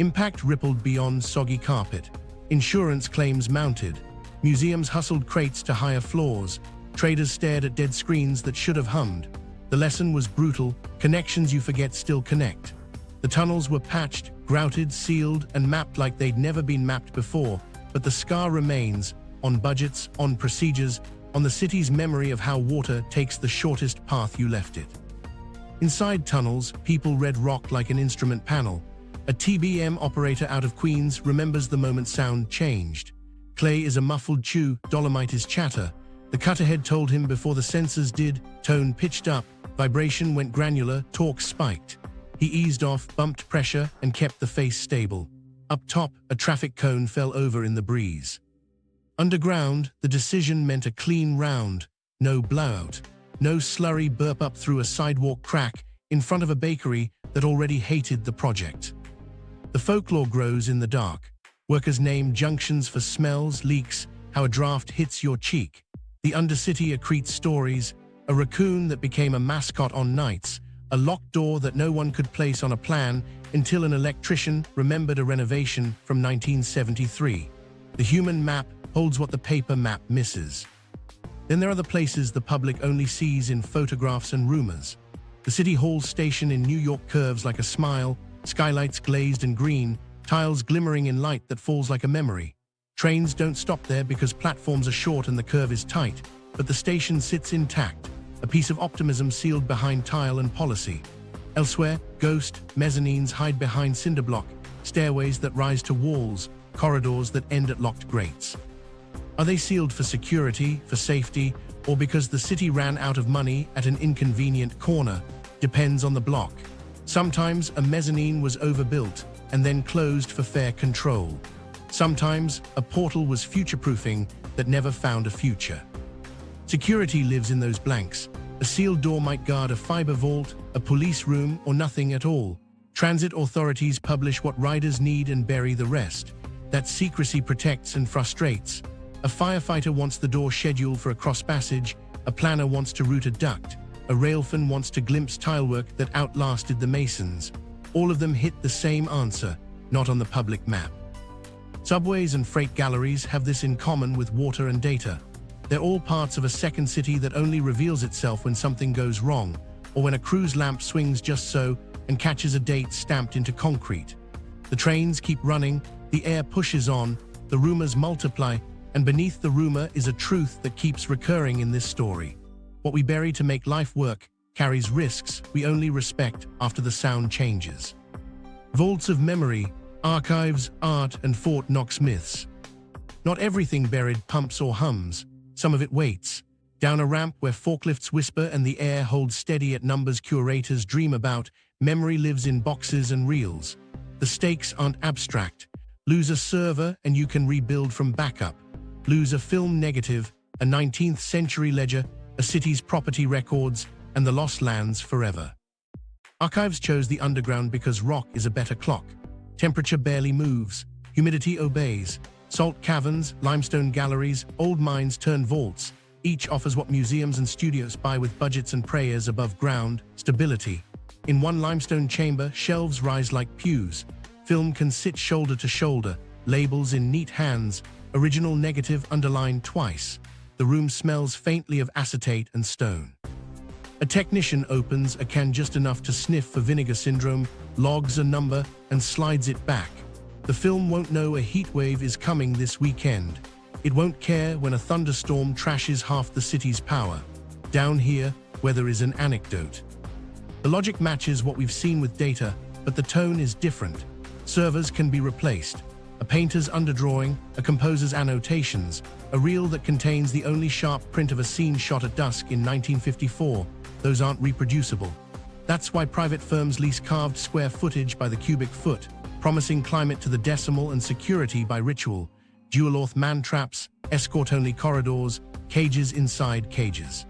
Impact rippled beyond soggy carpet. Insurance claims mounted. Museums hustled crates to higher floors. Traders stared at dead screens that should have hummed. The lesson was brutal: connections you forget still connect. The tunnels were patched, grouted, sealed, and mapped like they'd never been mapped before, but the scar remains, on budgets, on procedures, on the city's memory of how water takes the shortest path you left it. Inside tunnels, people read rock like an instrument panel. A TBM operator out of Queens remembers the moment sound changed. Clay is a muffled chew, dolomite is chatter. The cutterhead told him before the sensors did, tone pitched up, vibration went granular, torque spiked. He eased off, bumped pressure, and kept the face stable. Up top, a traffic cone fell over in the breeze. Underground, the decision meant a clean round, no blowout, no slurry burp up through a sidewalk crack in front of a bakery that already hated the project. The folklore grows in the dark. Workers name junctions for smells, leaks, how a draft hits your cheek. The undercity accretes stories, a raccoon that became a mascot on nights, a locked door that no one could place on a plan until an electrician remembered a renovation from 1973. The human map holds what the paper map misses. Then there are the places the public only sees in photographs and rumors. The City Hall station in New York curves like a smile, skylights glazed and green, tiles glimmering in light that falls like a memory. Trains don't stop there because platforms are short and the curve is tight, but the station sits intact, a piece of optimism sealed behind tile and policy. Elsewhere, ghost mezzanines hide behind cinder block, stairways that rise to walls, corridors that end at locked grates. Are they sealed for security, for safety, or because the city ran out of money at an inconvenient corner? Depends on the block. Sometimes a mezzanine was overbuilt and then closed for fair control. Sometimes a portal was future-proofing that never found a future. Security lives in those blanks. A sealed door might guard a fiber vault, a police room, or nothing at all. Transit authorities publish what riders need and bury the rest. That secrecy protects and frustrates. A firefighter wants the door scheduled for a cross-passage, a planner wants to route a duct, a railfan wants to glimpse tilework that outlasted the masons. All of them hit the same answer, not on the public map. Subways and freight galleries have this in common with water and data. They're all parts of a second city that only reveals itself when something goes wrong, or when a cruise lamp swings just so and catches a date stamped into concrete. The trains keep running, the air pushes on, the rumors multiply, and beneath the rumor is a truth that keeps recurring in this story. What we bury to make life work carries risks we only respect after the sound changes. Vaults of memory, archives, art, and Fort Knox myths. Not everything buried pumps or hums. Some of it waits. Down a ramp where forklifts whisper and the air holds steady at numbers curators dream about, memory lives in boxes and reels. The stakes aren't abstract. Lose a server and you can rebuild from backup. Lose a film negative, a 19th century ledger, a city's property records, and the lost lands forever. Archives chose the underground because rock is a better clock. Temperature barely moves, humidity obeys. Salt caverns, limestone galleries, old mines turn vaults. Each offers what museums and studios buy with budgets and prayers above ground, stability. In one limestone chamber, shelves rise like pews. Film can sit shoulder to shoulder, labels in neat hands, original negative underlined twice. The room smells faintly of acetate and stone. A technician opens a can just enough to sniff for vinegar syndrome, logs a number, and slides it back. The film won't know a heat wave is coming this weekend. It won't care when a thunderstorm trashes half the city's power. Down here, weather is an anecdote. The logic matches what we've seen with data, but the tone is different. Servers can be replaced. A painter's underdrawing, a composer's annotations, a reel that contains the only sharp print of a scene shot at dusk in 1954. Those aren't reproducible. That's why private firms lease carved square footage by the cubic foot, promising climate to the decimal and security by ritual. Dual-auth man-traps, escort-only corridors, cages inside cages.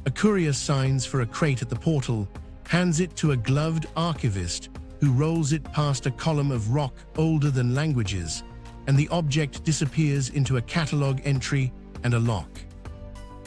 A courier signs for a crate at the portal, hands it to a gloved archivist who rolls it past a column of rock older than languages, and the object disappears into a catalog entry and a lock.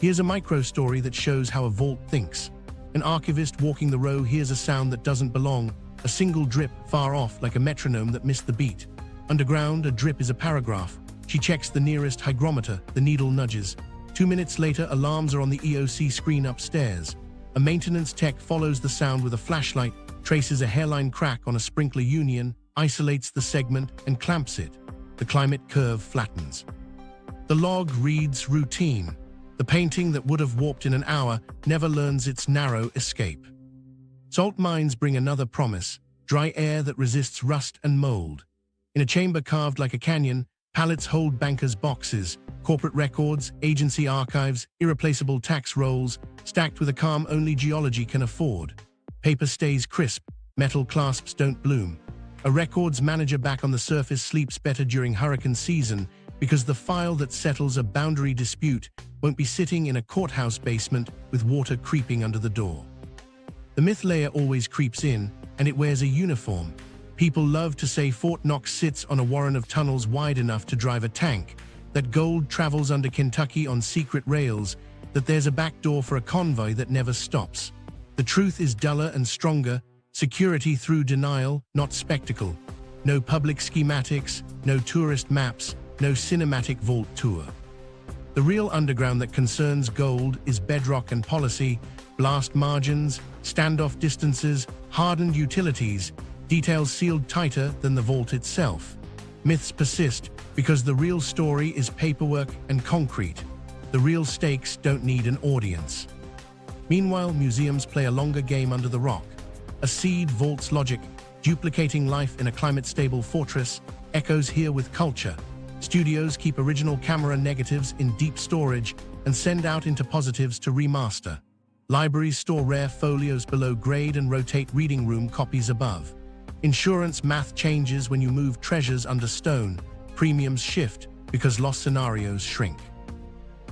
Here's a micro-story that shows how a vault thinks. An archivist walking the row hears a sound that doesn't belong, a single drip far off like a metronome that missed the beat. Underground, a drip is a paragraph. She checks the nearest hygrometer, the needle nudges. 2 minutes later, alarms are on the EOC screen upstairs. A maintenance tech follows the sound with a flashlight, traces a hairline crack on a sprinkler union, isolates the segment, and clamps it. The climate curve flattens. The log reads routine. The painting that would have warped in an hour never learns its narrow escape. Salt mines bring another promise, dry air that resists rust and mold. In a chamber carved like a canyon, pallets hold bankers' boxes, corporate records, agency archives, irreplaceable tax rolls, stacked with a calm only geology can afford. Paper stays crisp, metal clasps don't bloom. A records manager back on the surface sleeps better during hurricane season because the file that settles a boundary dispute won't be sitting in a courthouse basement with water creeping under the door. The myth layer always creeps in, and it wears a uniform. People love to say Fort Knox sits on a warren of tunnels wide enough to drive a tank, that gold travels under Kentucky on secret rails, that there's a back door for a convoy that never stops. The truth is duller and stronger, security through denial, not spectacle. No public schematics, no tourist maps, no cinematic vault tour. The real underground that concerns gold is bedrock and policy, blast margins, standoff distances, hardened utilities, details sealed tighter than the vault itself. Myths persist because the real story is paperwork and concrete. The real stakes don't need an audience. Meanwhile, museums play a longer game under the rock. A seed vault's logic, duplicating life in a climate-stable fortress, echoes here with culture. Studios keep original camera negatives in deep storage and send out into positives to remaster. Libraries store rare folios below grade and rotate reading room copies above. Insurance math changes when you move treasures under stone. Premiums shift because lost scenarios shrink.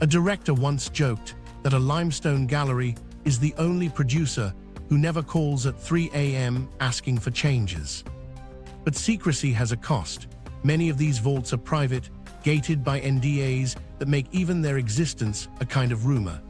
A director once joked that a limestone gallery is the only producer who never calls at 3 a.m. asking for changes. But secrecy has a cost. Many of these vaults are private, gated by NDAs that make even their existence a kind of rumor.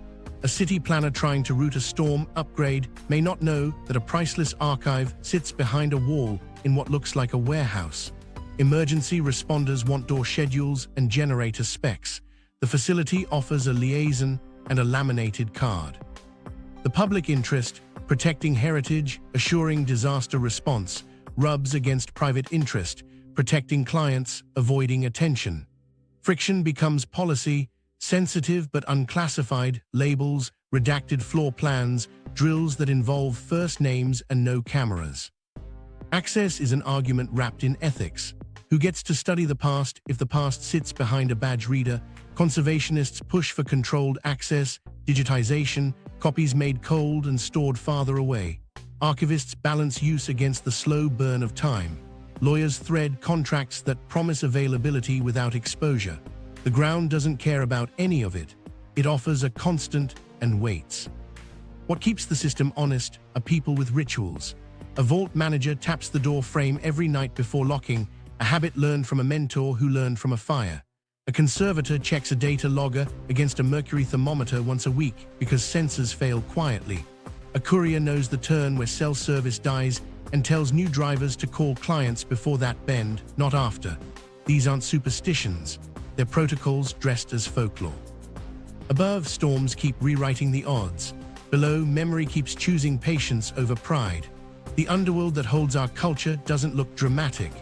A city planner trying to route a storm upgrade may not know that a priceless archive sits behind a wall in what looks like a warehouse. Emergency responders want door schedules and generator specs. The facility offers a liaison and a laminated card. The public interest, protecting heritage, assuring disaster response, rubs against private interest, protecting clients, avoiding attention. Friction becomes policy, sensitive but unclassified, labels, redacted floor plans, drills that involve first names and no cameras. Access is an argument wrapped in ethics. Who gets to study the past if the past sits behind a badge reader? Conservationists push for controlled access, digitization, copies made cold and stored farther away. Archivists balance use against the slow burn of time. Lawyers thread contracts that promise availability without exposure. The ground doesn't care about any of it. It offers a constant and waits. What keeps the system honest are people with rituals. A vault manager taps the door frame every night before locking, a habit learned from a mentor who learned from a fire. A conservator checks a data logger against a mercury thermometer once a week because sensors fail quietly. A courier knows the turn where cell service dies and tells new drivers to call clients before that bend, not after. These aren't superstitions. They're protocols dressed as folklore. Above, storms keep rewriting the odds. Below, memory keeps choosing patience over pride. The underworld that holds our culture doesn't look dramatic.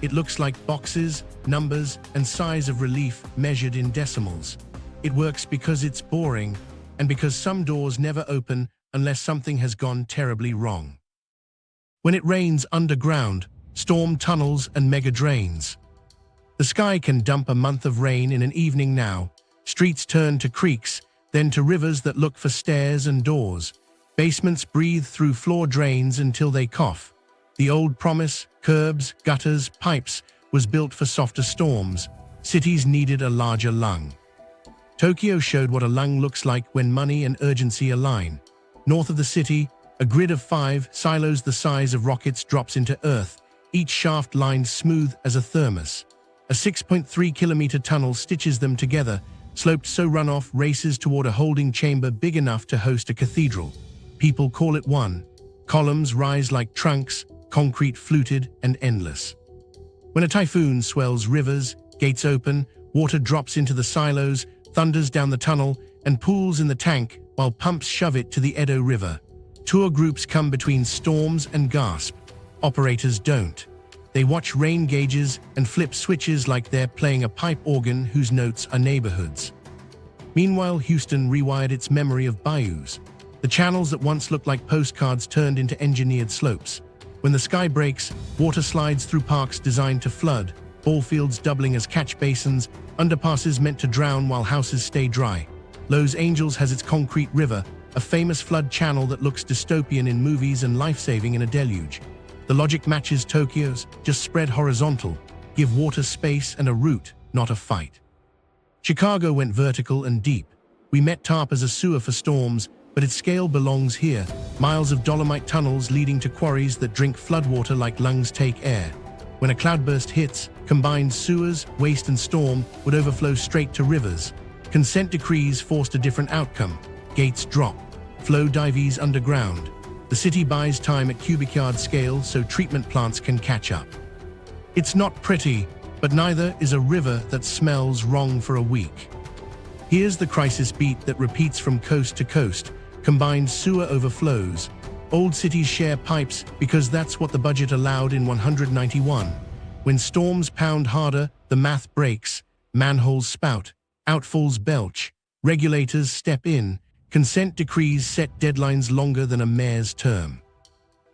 It looks like boxes, numbers, and size of relief measured in decimals. It works because it's boring, and because some doors never open unless something has gone terribly wrong. When it rains underground, storm tunnels and mega drains. The sky can dump a month of rain in an evening now. Streets turn to creeks, then to rivers that look for stairs and doors. Basements breathe through floor drains until they cough. The old promise, curbs, gutters, pipes, was built for softer storms. Cities needed a larger lung. Tokyo showed what a lung looks like when money and urgency align. North of the city, a grid of 5 silos the size of rockets drops into Earth, each shaft lined smooth as a thermos. A 6.3-kilometer tunnel stitches them together, sloped so runoff races toward a holding chamber big enough to host a cathedral. People call it one. Columns rise like trunks, concrete fluted and endless. When a typhoon swells rivers, gates open, water drops into the silos, thunders down the tunnel, and pools in the tank while pumps shove it to the Edo River. Tour groups come between storms and gasp. Operators don't. They watch rain gauges and flip switches like they're playing a pipe organ whose notes are neighborhoods. Meanwhile, Houston rewired its memory of bayous. The channels that once looked like postcards turned into engineered slopes. When the sky breaks, water slides through parks designed to flood, ball fields doubling as catch basins, underpasses meant to drown while houses stay dry. Los Angeles has its concrete river, a famous flood channel that looks dystopian in movies and life-saving in a deluge. The logic matches Tokyo's, just spread horizontal, give water space and a route, not a fight. Chicago went vertical and deep. We met TARP as a sewer for storms, but its scale belongs here, miles of dolomite tunnels leading to quarries that drink floodwater like lungs take air. When a cloudburst hits, combined sewers, waste and storm would overflow straight to rivers. Consent decrees forced a different outcome. Gates drop. Flow dives underground. The city buys time at cubic yard scale so treatment plants can catch up. It's not pretty, but neither is a river that smells wrong for a week. Here's the crisis beat that repeats from coast to coast. Combined sewer overflows. Old cities share pipes because that's what the budget allowed in 191. When storms pound harder, the math breaks. Manholes spout. Outfalls belch. Regulators step in. Consent decrees set deadlines longer than a mayor's term.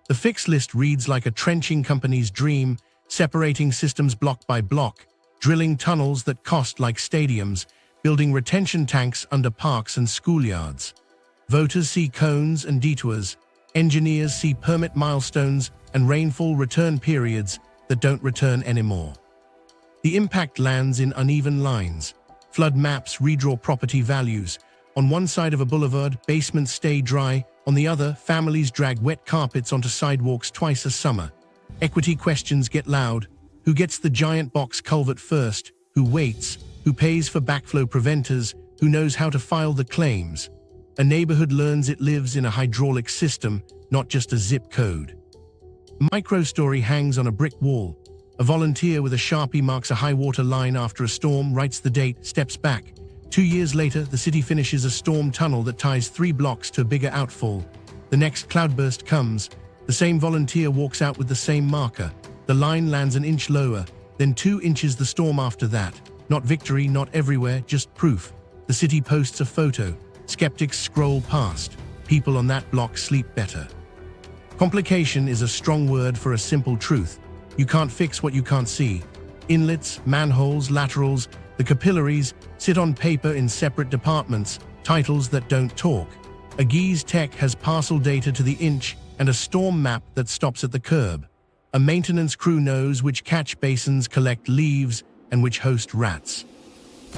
The fix list reads like a trenching company's dream, separating systems block by block, drilling tunnels that cost like stadiums, building retention tanks under parks and schoolyards. Voters see cones and detours. Engineers see permit milestones and rainfall return periods that don't return anymore. The impact lands in uneven lines. Flood maps redraw property values. On one side of a boulevard, basements stay dry. On the other, families drag wet carpets onto sidewalks twice a summer. Equity questions get loud. Who gets the giant box culvert first? Who waits? Who pays for backflow preventers? Who knows how to file the claims? A neighborhood learns it lives in a hydraulic system, not just a zip code. A microstory hangs on a brick wall. A volunteer with a Sharpie marks a high water line after a storm, writes the date, steps back. 2 years later, the city finishes a storm tunnel that ties 3 blocks to a bigger outfall. The next cloudburst comes. The same volunteer walks out with the same marker. The line lands an inch lower, then 2 inches the storm after that. Not victory, not everywhere, just proof. The city posts a photo. Skeptics scroll past. People on that block sleep better. Complication is a strong word for a simple truth. You can't fix what you can't see. Inlets, manholes, laterals, the capillaries sit on paper in separate departments, titles that don't talk. A GIS tech has parcel data to the inch and a storm map that stops at the curb. A maintenance crew knows which catch basins collect leaves and which host rats.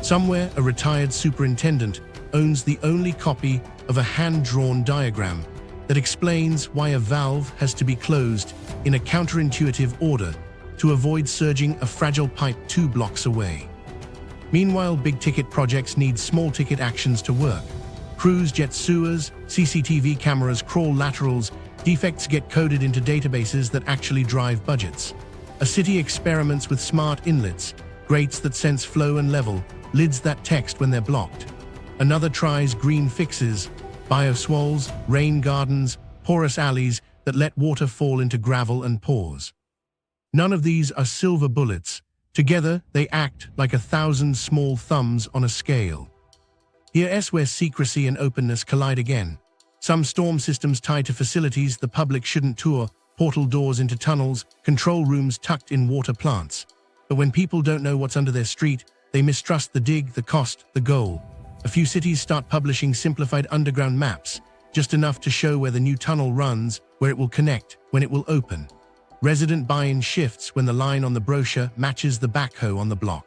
Somewhere, a retired superintendent owns the only copy of a hand-drawn diagram that explains why a valve has to be closed in a counterintuitive order to avoid surging a fragile pipe 2 blocks away. Meanwhile, big-ticket projects need small-ticket actions to work. Crews jet sewers, CCTV cameras crawl laterals, defects get coded into databases that actually drive budgets. A city experiments with smart inlets, grates that sense flow and level, lids that text when they're blocked. Another tries green fixes, bioswales, rain gardens, porous alleys that let water fall into gravel and pores. None of these are silver bullets. Together, they act like 1,000 small thumbs on a scale. Here's where secrecy and openness collide again. Some storm systems tied to facilities the public shouldn't tour, portal doors into tunnels, control rooms tucked in water plants. But when people don't know what's under their street, they mistrust the dig, the cost, the goal. A few cities start publishing simplified underground maps, just enough to show where the new tunnel runs, where it will connect, when it will open. Resident buy-in shifts when the line on the brochure matches the backhoe on the block.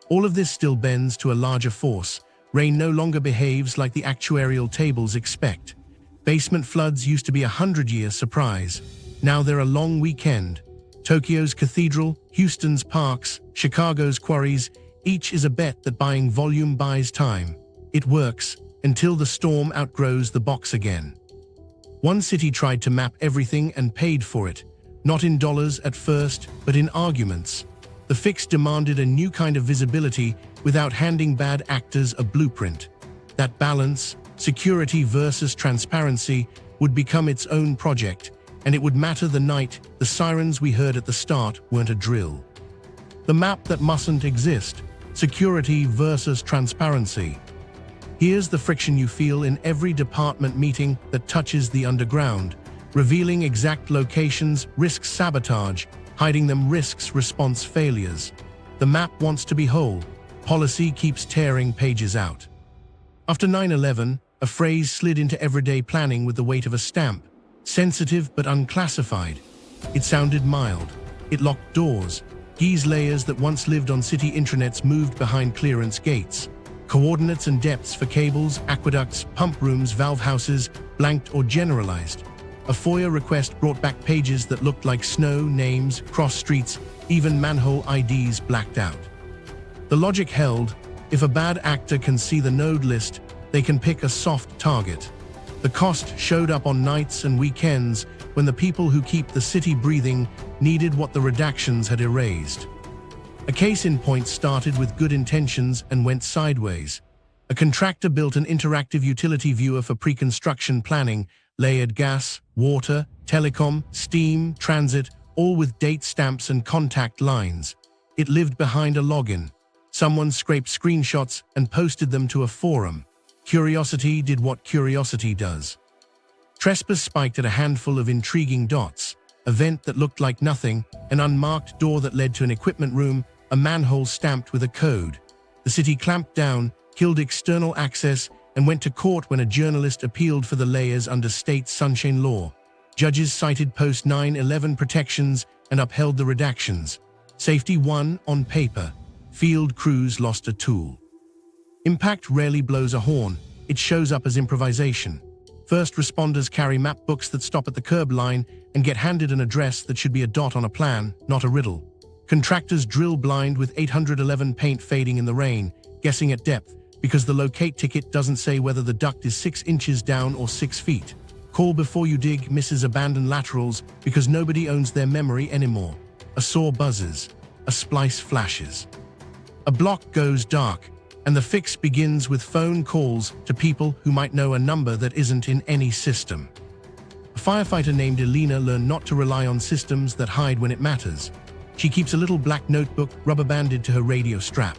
All of this still bends to a larger force. Rain no longer behaves like the actuarial tables expect. Basement floods used to be a 100-year surprise. Now they're a long weekend. Tokyo's cathedral, Houston's parks, Chicago's quarries, each is a bet that buying volume buys time. It works until the storm outgrows the box again. One city tried to map everything and paid for it. Not in dollars at first, but in arguments. The fix demanded a new kind of visibility without handing bad actors a blueprint. That balance, security versus transparency, would become its own project, and it would matter the night the sirens we heard at the start weren't a drill. The map that mustn't exist: security versus transparency. Here's the friction you feel in every department meeting that touches the underground: revealing exact locations risks sabotage, hiding them risks response failures. The map wants to be whole. Policy keeps tearing pages out. After 9/11, a phrase slid into everyday planning with the weight of a stamp: sensitive but unclassified. It sounded mild. It locked doors. These layers that once lived on city intranets moved behind clearance gates. Coordinates and depths for cables, aqueducts, pump rooms, valve houses, blanked or generalized. A FOIA request brought back pages that looked like snow, names, cross streets, even manhole IDs blacked out. The logic held: if a bad actor can see the node list, they can pick a soft target. The cost showed up on nights and weekends when the people who keep the city breathing needed what the redactions had erased. A case in point started with good intentions and went sideways. A contractor built an interactive utility viewer for pre-construction planning, layered gas, water, telecom, steam, transit, all with date stamps and contact lines. It lived behind a login. Someone scraped screenshots and posted them to a forum. Curiosity did what curiosity does. Trespass spiked at a handful of intriguing dots: a vent that looked like nothing, an unmarked door that led to an equipment room, a manhole stamped with a code. The city clamped down, killed external access, and went to court when a journalist appealed for the layers under state sunshine law. Judges cited post 9/11 protections and upheld the redactions. Safety won on paper. Field crews lost a tool. Impact rarely blows a horn. It shows up as improvisation. First responders carry map books that stop at the curb line and get handed an address that should be a dot on a plan, not a riddle. Contractors drill blind with 811 paint fading in the rain, guessing at depth, because the locate ticket doesn't say whether the duct is 6 inches down or 6 feet. Call before you dig misses abandoned laterals because nobody owns their memory anymore. A saw buzzes. A splice flashes. A block goes dark, and the fix begins with phone calls to people who might know a number that isn't in any system. A firefighter named Elena learned not to rely on systems that hide when it matters. She keeps a little black notebook rubber-banded to her radio strap.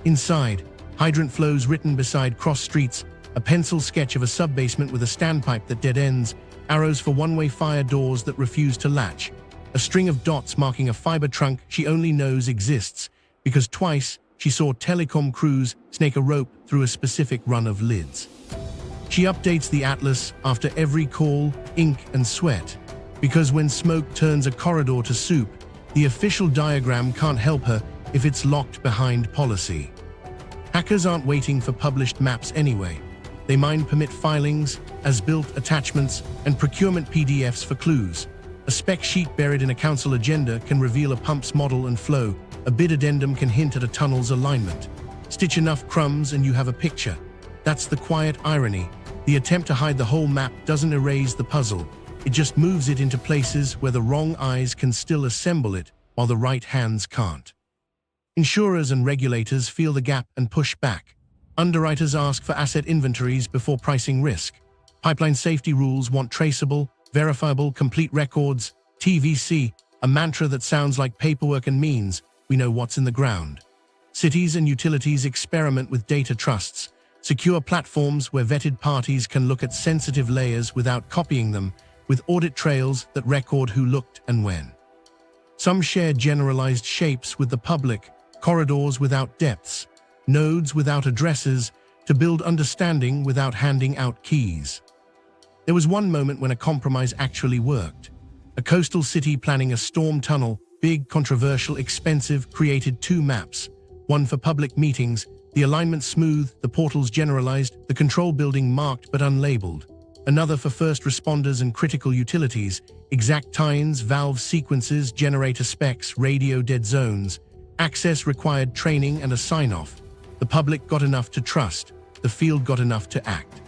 Inside, hydrant flows written beside cross streets, a pencil sketch of a sub-basement with a standpipe that dead ends, arrows for one-way fire doors that refuse to latch, a string of dots marking a fiber trunk she only knows exists, because twice she saw Telecom crews snake a rope through a specific run of lids. She updates the atlas after every call, ink and sweat, because when smoke turns a corridor to soup, the official diagram can't help her if it's locked behind policy. Hackers aren't waiting for published maps anyway. They mine permit filings, as-built attachments, and procurement PDFs for clues. A spec sheet buried in a council agenda can reveal a pump's model and flow. A bid addendum can hint at a tunnel's alignment. Stitch enough crumbs and you have a picture. That's the quiet irony. The attempt to hide the whole map doesn't erase the puzzle. It just moves it into places where the wrong eyes can still assemble it, while the right hands can't. Insurers and regulators feel the gap and push back. Underwriters ask for asset inventories before pricing risk. Pipeline safety rules want traceable, verifiable, complete records. TVC, a mantra that sounds like paperwork and means we know what's in the ground. Cities and utilities experiment with data trusts, secure platforms where vetted parties can look at sensitive layers without copying them, with audit trails that record who looked and when. Some share generalized shapes with the public, corridors without depths, nodes without addresses, to build understanding without handing out keys. There was one moment when a compromise actually worked. A coastal city planning a storm tunnel, big, controversial, expensive, created 2 maps. One for public meetings, the alignment smooth, the portals generalized, the control building marked but unlabeled. Another for first responders and critical utilities, exact tie-ins, valve sequences, generator specs, radio dead zones. Access required training and a sign-off. The public got enough to trust, the field got enough to act.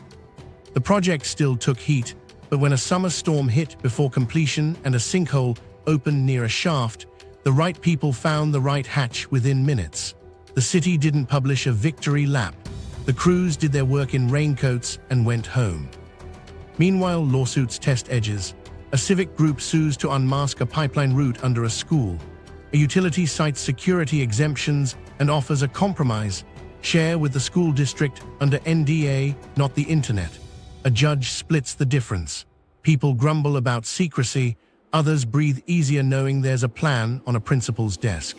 The project still took heat, but when a summer storm hit before completion and a sinkhole opened near a shaft, the right people found the right hatch within minutes. The city didn't publish a victory lap. The crews did their work in raincoats and went home. Meanwhile, lawsuits test edges. A civic group sues to unmask a pipeline route under a school. A utility cites security exemptions and offers a compromise: share with the school district under NDA, not the internet. A judge splits the difference. People grumble about secrecy, others breathe easier knowing there's a plan on a principal's desk.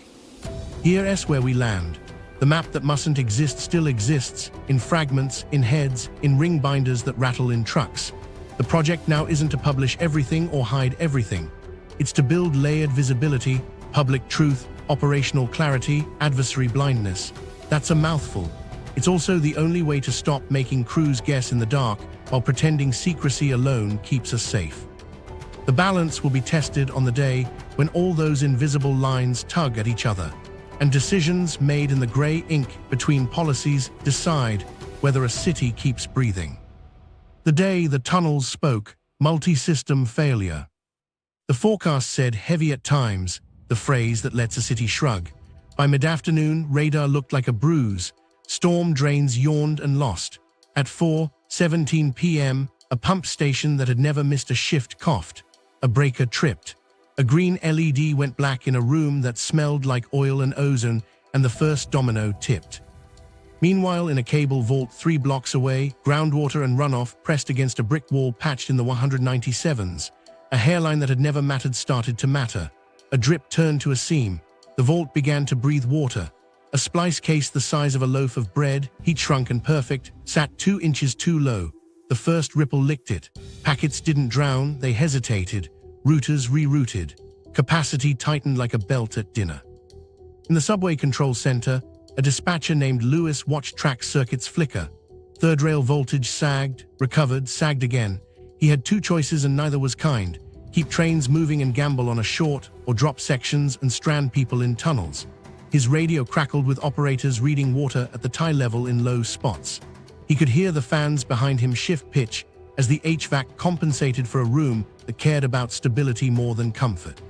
Here's where we land. The map that mustn't exist still exists, in fragments, in heads, in ring binders that rattle in trucks. The project now isn't to publish everything or hide everything. It's to build layered visibility, public truth, operational clarity, adversary blindness. That's a mouthful. It's also the only way to stop making crews guess in the dark while pretending secrecy alone keeps us safe. The balance will be tested on the day when all those invisible lines tug at each other, and decisions made in the gray ink between policies decide whether a city keeps breathing. The day the tunnels spoke, multi-system failure. The forecast said heavy at times, the phrase that lets a city shrug. By mid-afternoon, radar looked like a bruise. Storm drains yawned and lost. At 4:17 p.m., a pump station that had never missed a shift coughed. A breaker tripped. A green LED went black in a room that smelled like oil and ozone, and the first domino tipped. Meanwhile, in a cable vault 3 blocks away, groundwater and runoff pressed against a brick wall patched in the 197s. A hairline that had never mattered started to matter. A drip turned to a seam. The vault began to breathe water. A splice case the size of a loaf of bread, heat shrunk and perfect, sat 2 inches too low. The first ripple licked it. Packets didn't drown, they hesitated. Routers rerouted. Capacity tightened like a belt at dinner. In the subway control center, a dispatcher named Lewis watched track circuits flicker. Third rail voltage sagged, recovered, sagged again. He had 2 choices and neither was kind: keep trains moving and gamble on a short, or drop sections and strand people in tunnels. His radio crackled with operators reading water at the tie level in low spots. He could hear the fans behind him shift pitch as the HVAC compensated for a room that cared about stability more than comfort.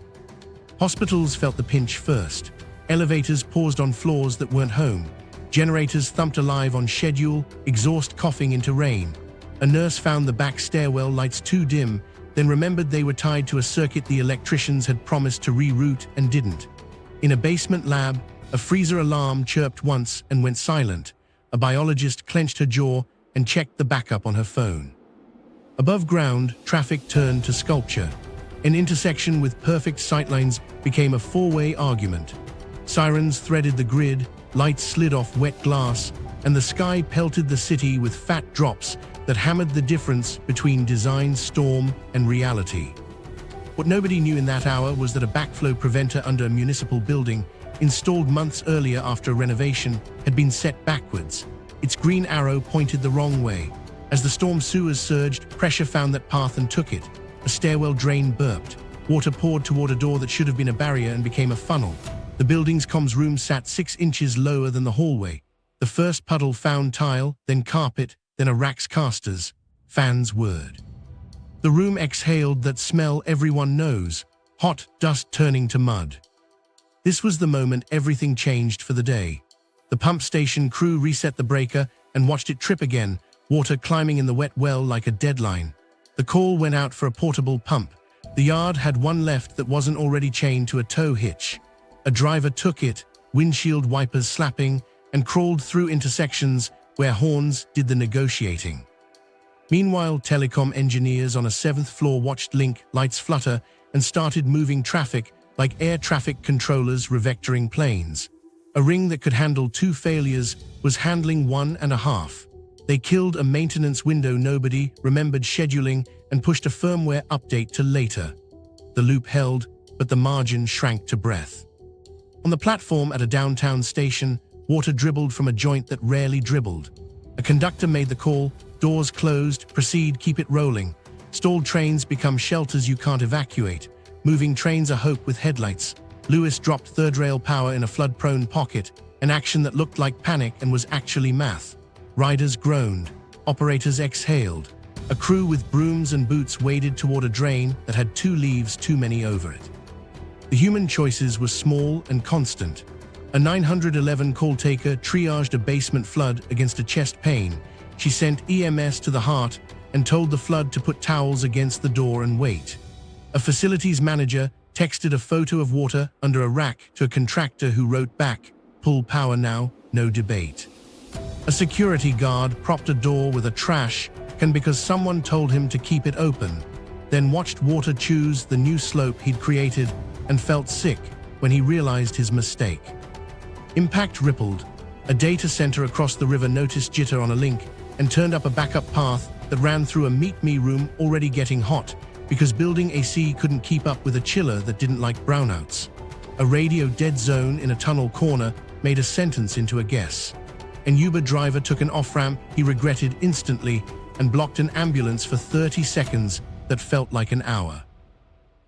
Hospitals felt the pinch first. Elevators paused on floors that weren't home. Generators thumped alive on schedule, exhaust coughing into rain. A nurse found the back stairwell lights too dim, then remembered they were tied to a circuit the electricians had promised to reroute and didn't. In a basement lab, a freezer alarm chirped once and went silent. A biologist clenched her jaw and checked the backup on her phone. Above ground, traffic turned to sculpture. An intersection with perfect sightlines became a 4-way argument. Sirens threaded the grid, lights slid off wet glass, and the sky pelted the city with fat drops that hammered the difference between design storm and reality. What nobody knew in that hour was that a backflow preventer under a municipal building, installed months earlier after a renovation, had been set backwards. Its green arrow pointed the wrong way. As the storm sewers surged, pressure found that path and took it. A stairwell drain burped. Water poured toward a door that should have been a barrier and became a funnel. The building's comms room sat 6 inches lower than the hallway. The first puddle found tile, then carpet, then a rack's casters. Fans whirred. The room exhaled that smell everyone knows: hot dust turning to mud. This was the moment everything changed for the day. The pump station crew reset the breaker and watched it trip again, water climbing in the wet well like a deadline. The call went out for a portable pump. The yard had one left that wasn't already chained to a tow hitch. A driver took it, windshield wipers slapping, and crawled through intersections where horns did the negotiating. Meanwhile, telecom engineers on a 7th floor watched link lights flutter and started moving traffic like air traffic controllers revectoring planes. A ring that could handle 2 failures was handling 1.5. They killed a maintenance window nobody remembered scheduling and pushed a firmware update to later. The loop held, but the margin shrank to breath. On the platform at a downtown station, water dribbled from a joint that rarely dribbled. A conductor made the call: doors closed, proceed, keep it rolling. Stalled trains become shelters you can't evacuate. Moving trains are hope with headlights. Lewis dropped third rail power in a flood-prone pocket, an action that looked like panic and was actually math. Riders groaned. Operators exhaled. A crew with brooms and boots waded toward a drain that had 2 leaves too many over it. The human choices were small and constant. A 911 call taker triaged a basement flood against a chest pain. She sent EMS to the heart and told the flood to put towels against the door and wait. A facilities manager texted a photo of water under a rack to a contractor who wrote back, "Pull power now, no debate." A security guard propped a door with a trash can because someone told him to keep it open, then watched water choose the new slope he'd created and felt sick when he realized his mistake. Impact rippled. A data center across the river noticed jitter on a link and turned up a backup path that ran through a meet-me room already getting hot because building AC couldn't keep up with a chiller that didn't like brownouts. A radio dead zone in a tunnel corner made a sentence into a guess. An Uber driver took an off-ramp he regretted instantly and blocked an ambulance for 30 seconds that felt like an hour.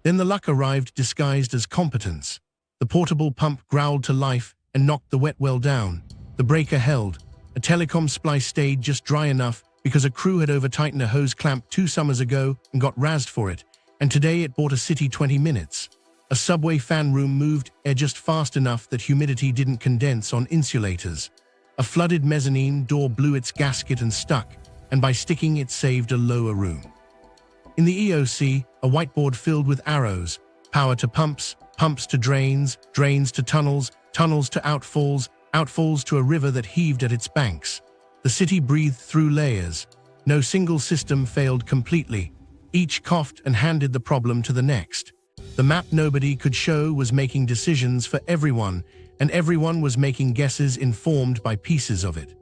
Then the luck arrived disguised as competence. The portable pump growled to life and knocked the wet well down. The breaker held. A telecom splice stayed just dry enough because a crew had over-tightened a hose clamp 2 summers ago and got razzed for it, and today it bought a city 20 minutes. A subway fan room moved air just fast enough that humidity didn't condense on insulators. A flooded mezzanine door blew its gasket and stuck, and by sticking it saved a lower room. In the EOC, a whiteboard filled with arrows, power to pumps, pumps to drains, drains to tunnels, tunnels to outfalls, outfalls to a river that heaved at its banks. The city breathed through layers. No single system failed completely. Each coughed and handed the problem to the next. The map nobody could show was making decisions for everyone, and everyone was making guesses informed by pieces of it.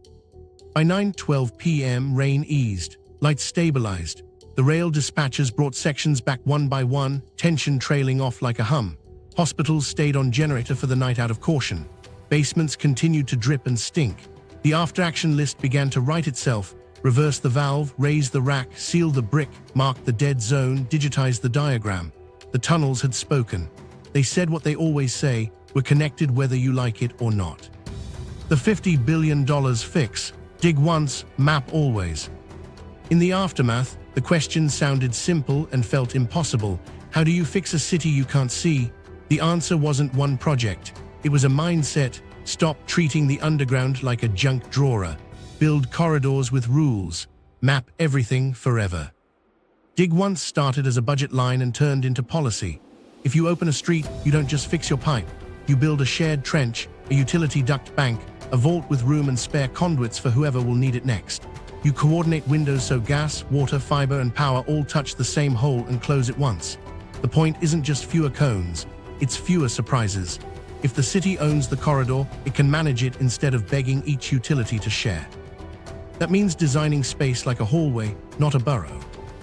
By 9:12 p.m., rain eased, lights stabilized. The rail dispatchers brought sections back one by one, tension trailing off like a hum. Hospitals stayed on generator for the night out of caution. Basements continued to drip and stink. The after-action list began to write itself: reverse the valve, raise the rack, seal the brick, mark the dead zone, digitize the diagram. The tunnels had spoken. They said what they always say: we're connected whether you like it or not. The $50 billion fix: dig once, map always. In the aftermath, the question sounded simple and felt impossible. How do you fix a city you can't see? The answer wasn't one project. It was a mindset. Stop treating the underground like a junk drawer. Build corridors with rules. Map everything forever. Dig once started as a budget line and turned into policy. If you open a street, you don't just fix your pipe. You build a shared trench, a utility duct bank, a vault with room and spare conduits for whoever will need it next. You coordinate windows so gas, water, fiber, and power all touch the same hole and close at once. The point isn't just fewer cones, it's fewer surprises. If the city owns the corridor, it can manage it instead of begging each utility to share. That means designing space like a hallway, not a burrow.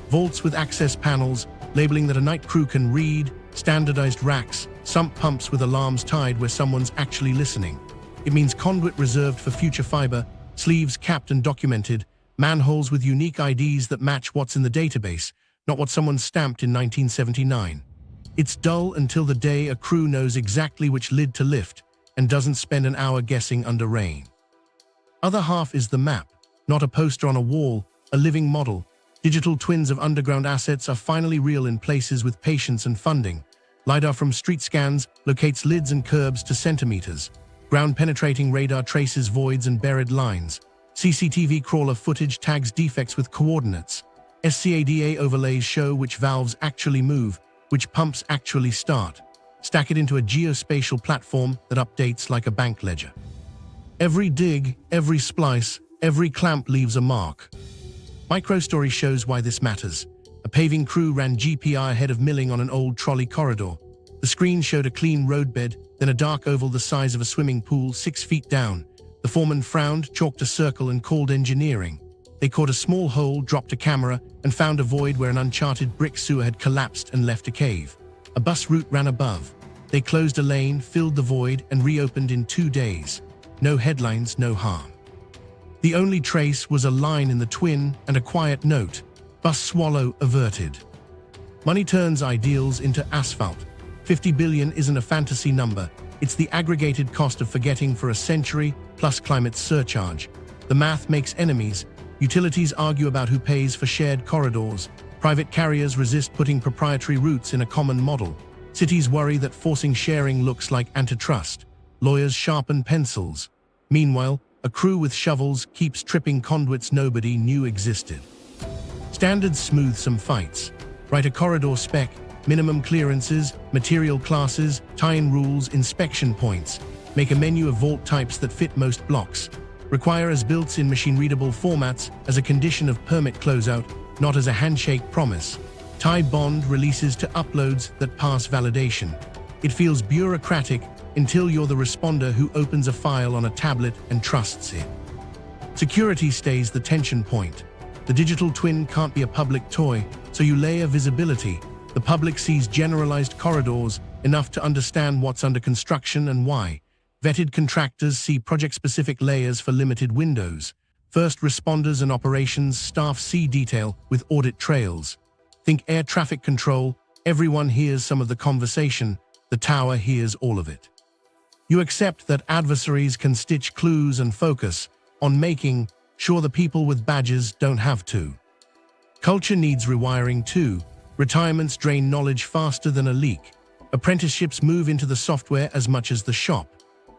Vaults with access panels, labeling that a night crew can read, standardized racks, sump pumps with alarms tied where someone's actually listening. It means conduit reserved for future fiber, sleeves capped and documented, manholes with unique IDs that match what's in the database, not what someone stamped in 1979. It's dull until the day a crew knows exactly which lid to lift and doesn't spend an hour guessing under rain. Other half is the map, not a poster on a wall, a living model. Digital twins of underground assets are finally real in places with patience and funding. LiDAR from street scans locates lids and curbs to centimeters. Ground-penetrating radar traces voids and buried lines. CCTV crawler footage tags defects with coordinates. SCADA overlays show which valves actually move, which pumps actually start. Stack it into a geospatial platform that updates like a bank ledger. Every dig, every splice, every clamp leaves a mark. Microstory shows why this matters. A paving crew ran GPI ahead of milling on an old trolley corridor. The screen showed a clean roadbed, then a dark oval the size of a swimming pool 6 feet down. The foreman frowned, chalked a circle, and called engineering. They caught a small hole, dropped a camera, and found a void where an uncharted brick sewer had collapsed and left a cave. A bus route ran above. They closed a lane, filled the void, and reopened in 2 days. No headlines, no harm. The only trace was a line in the twin and a quiet note: bus swallow averted. Money turns ideals into asphalt. 50 billion isn't a fantasy number. It's the aggregated cost of forgetting for a century, plus climate surcharge. The math makes enemies. Utilities argue about who pays for shared corridors. Private carriers resist putting proprietary routes in a common model. Cities worry that forcing sharing looks like antitrust. Lawyers sharpen pencils. Meanwhile, a crew with shovels keeps tripping conduits nobody knew existed. Standards smooth some fights. Write a corridor spec, minimum clearances, material classes, tie-in rules, inspection points. Make a menu of vault types that fit most blocks. Require as-built in machine-readable formats as a condition of permit closeout, not as a handshake promise. Tie bond releases to uploads that pass validation. It feels bureaucratic until you're the responder who opens a file on a tablet and trusts it. Security stays the tension point. The digital twin can't be a public toy, so you layer visibility. The public sees generalized corridors, enough to understand what's under construction and why. Vetted contractors see project-specific layers for limited windows. First responders and operations staff see detail with audit trails. Think air traffic control. Everyone hears some of the conversation. The tower hears all of it. You accept that adversaries can stitch clues and focus on making sure the people with badges don't have to. Culture needs rewiring too. Retirements drain knowledge faster than a leak. Apprenticeships move into the software as much as the shop.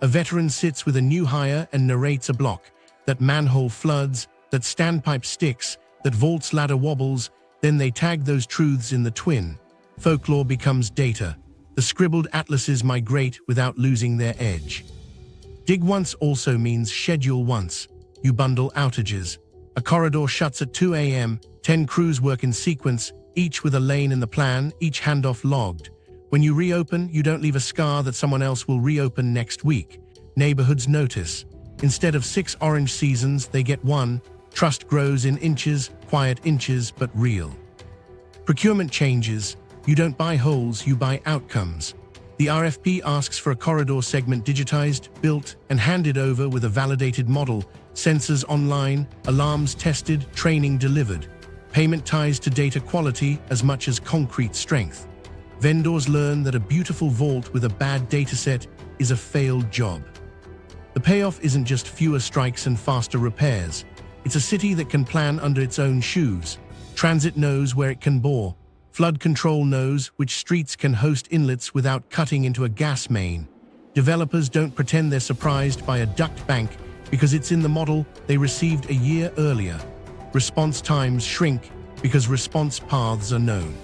A veteran sits with a new hire and narrates a block. That manhole floods, that standpipe sticks, that vault's ladder wobbles. Then they tag those truths in the twin. Folklore becomes data. The scribbled atlases migrate without losing their edge. Dig once also means schedule once. You bundle outages. A corridor shuts at 2 a.m., 10 crews work in sequence, each with a lane in the plan, each handoff logged. When you reopen, you don't leave a scar that someone else will reopen next week. Neighborhoods notice. Instead of 6 orange seasons, they get 1. Trust grows in inches, quiet inches, but real. Procurement changes. You don't buy holes, you buy outcomes. The RFP asks for a corridor segment digitized, built, and handed over with a validated model, sensors online, alarms tested, training delivered. Payment ties to data quality as much as concrete strength. Vendors learn that a beautiful vault with a bad dataset is a failed job. The payoff isn't just fewer strikes and faster repairs. It's a city that can plan under its own shoes. Transit knows where it can bore. Flood control knows which streets can host inlets without cutting into a gas main. Developers don't pretend they're surprised by a duct bank because it's in the model they received a year earlier. Response times shrink because response paths are known.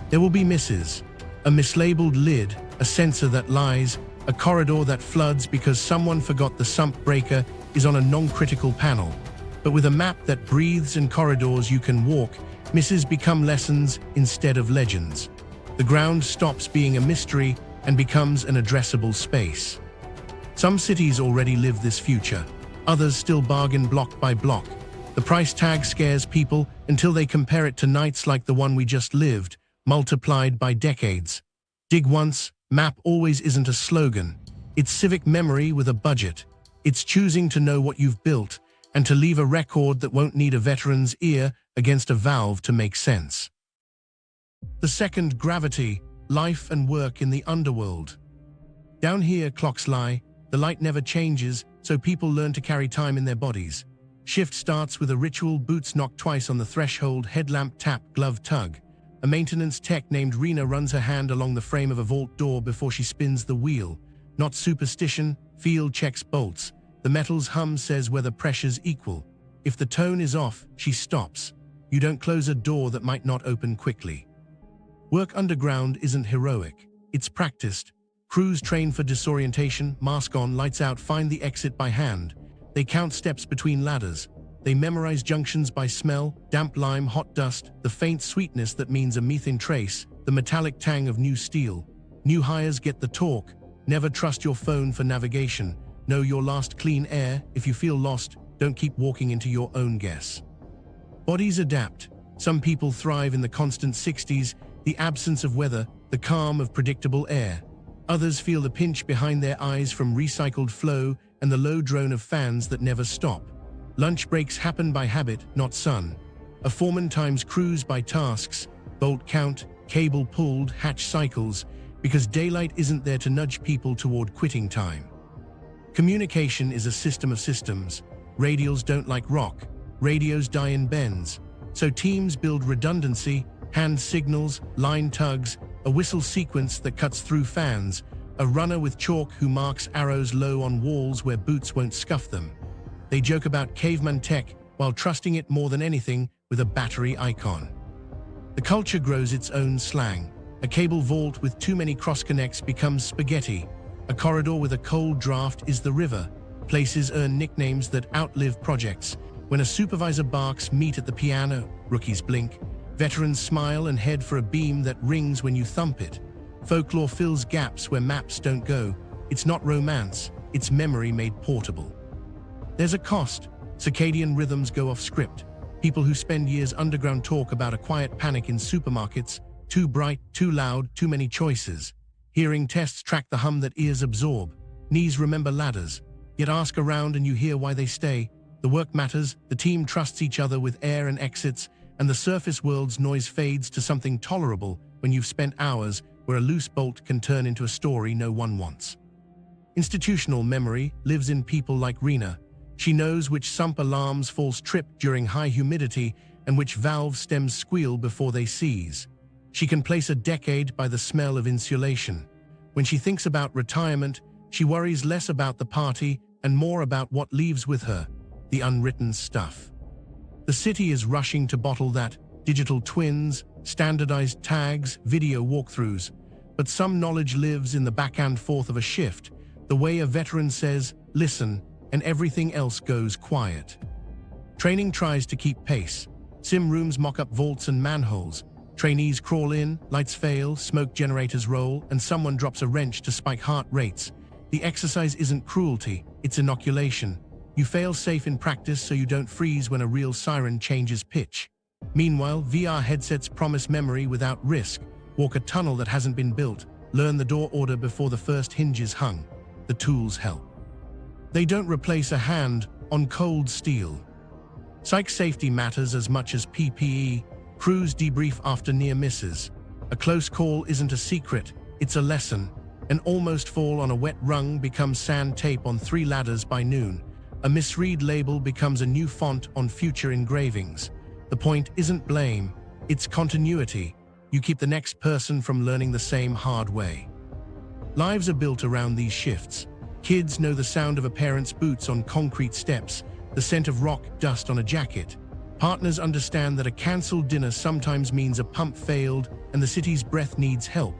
There will be misses. A mislabeled lid, a sensor that lies, a corridor that floods because someone forgot the sump breaker is on a non-critical panel. But with a map that breathes and corridors you can walk, misses become lessons instead of legends. The ground stops being a mystery and becomes an addressable space. Some cities already live this future. Others still bargain block by block. The price tag scares people until they compare it to nights like the one we just lived, multiplied by decades. Dig once, map always isn't a slogan. It's civic memory with a budget. It's choosing to know what you've built and to leave a record that won't need a veteran's ear against a valve to make sense. The second gravity, life and work in the underworld. Down here, clocks lie, the light never changes, so people learn to carry time in their bodies. Shift starts with a ritual, boots knock twice on the threshold, headlamp tap, glove tug. A maintenance tech named Rena runs her hand along the frame of a vault door before she spins the wheel. Not superstition, field checks bolts. The metal's hum says whether pressure's equal. If the tone is off, she stops. You don't close a door that might not open quickly. Work underground isn't heroic. It's practiced. Crews train for disorientation, mask on, lights out, find the exit by hand. They count steps between ladders. They memorize junctions by smell, damp lime, hot dust, the faint sweetness that means a methane trace, the metallic tang of new steel. New hires get the talk. Never trust your phone for navigation. Know your last clean air. If you feel lost, don't keep walking into your own guess. Bodies adapt. Some people thrive in the constant 60s, the absence of weather, the calm of predictable air. Others feel the pinch behind their eyes from recycled flow and the low drone of fans that never stop. Lunch breaks happen by habit, not sun. A foreman times crews by tasks, bolt count, cable pulled, hatch cycles, because daylight isn't there to nudge people toward quitting time. Communication is a system of systems. Radials don't like rock. Radios die in bends. So teams build redundancy, hand signals, line tugs, a whistle sequence that cuts through fans, a runner with chalk who marks arrows low on walls where boots won't scuff them. They joke about caveman tech while trusting it more than anything with a battery icon. The culture grows its own slang. A cable vault with too many cross-connects becomes spaghetti. A corridor with a cold draft is the river. Places earn nicknames that outlive projects. When a supervisor barks, "Meet at the piano," rookies blink. Veterans smile and head for a beam that rings when you thump it. Folklore fills gaps where maps don't go. It's not romance, it's memory made portable. There's a cost. Circadian rhythms go off script. People who spend years underground talk about a quiet panic in supermarkets. Too bright, too loud, too many choices. Hearing tests track the hum that ears absorb. Knees remember ladders. Yet ask around and you hear why they stay. The work matters, the team trusts each other with air and exits, and the surface world's noise fades to something tolerable when you've spent hours where a loose bolt can turn into a story no one wants. Institutional memory lives in people like Rena. She knows which sump alarms falls tripped during high humidity and which valve stems squeal before they seize. She can place a decade by the smell of insulation. When she thinks about retirement, she worries less about the party and more about what leaves with her, the unwritten stuff. The city is rushing to bottle that: digital twins, standardized tags, video walkthroughs. But some knowledge lives in the back and forth of a shift, the way a veteran says, "Listen," and everything else goes quiet. Training tries to keep pace. Sim rooms mock up vaults and manholes. Trainees crawl in, lights fail, smoke generators roll, and someone drops a wrench to spike heart rates. The exercise isn't cruelty, it's inoculation. You fail safe in practice so you don't freeze when a real siren changes pitch. Meanwhile, VR headsets promise memory without risk. Walk a tunnel that hasn't been built. Learn the door order before the first hinge is hung. The tools help. They don't replace a hand on cold steel. Psych safety matters as much as PPE. Crews debrief after near misses. A close call isn't a secret, it's a lesson. An almost fall on a wet rung becomes sand tape on 3 ladders by noon. A misread label becomes a new font on future engravings. The point isn't blame, it's continuity. You keep the next person from learning the same hard way. Lives are built around these shifts. Kids know the sound of a parent's boots on concrete steps, the scent of rock dust on a jacket. Partners understand that a cancelled dinner sometimes means a pump failed and the city's breath needs help.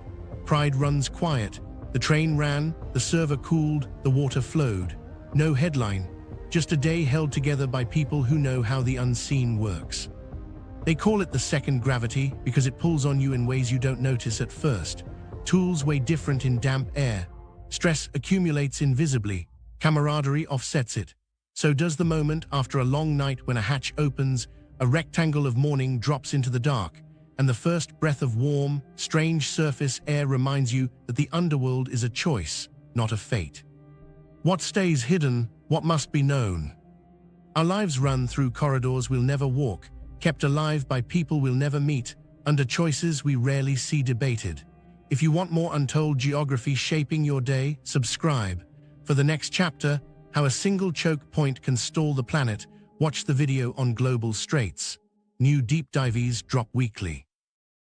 Pride runs quiet. The train ran, the server cooled, the water flowed. No headline, just a day held together by people who know how the unseen works. They call it the second gravity because it pulls on you in ways you don't notice at first. Tools weigh different in damp air. Stress accumulates invisibly. Camaraderie offsets it. So does the moment after a long night when a hatch opens, a rectangle of morning drops into the dark, and the first breath of warm, strange surface air reminds you that the underworld is a choice, not a fate. What stays hidden, what must be known? Our lives run through corridors we'll never walk, kept alive by people we'll never meet, under choices we rarely see debated. If you want more untold geography shaping your day, subscribe. For the next chapter, how a single choke point can stall the planet, watch the video on global straits. New deep dives drop weekly.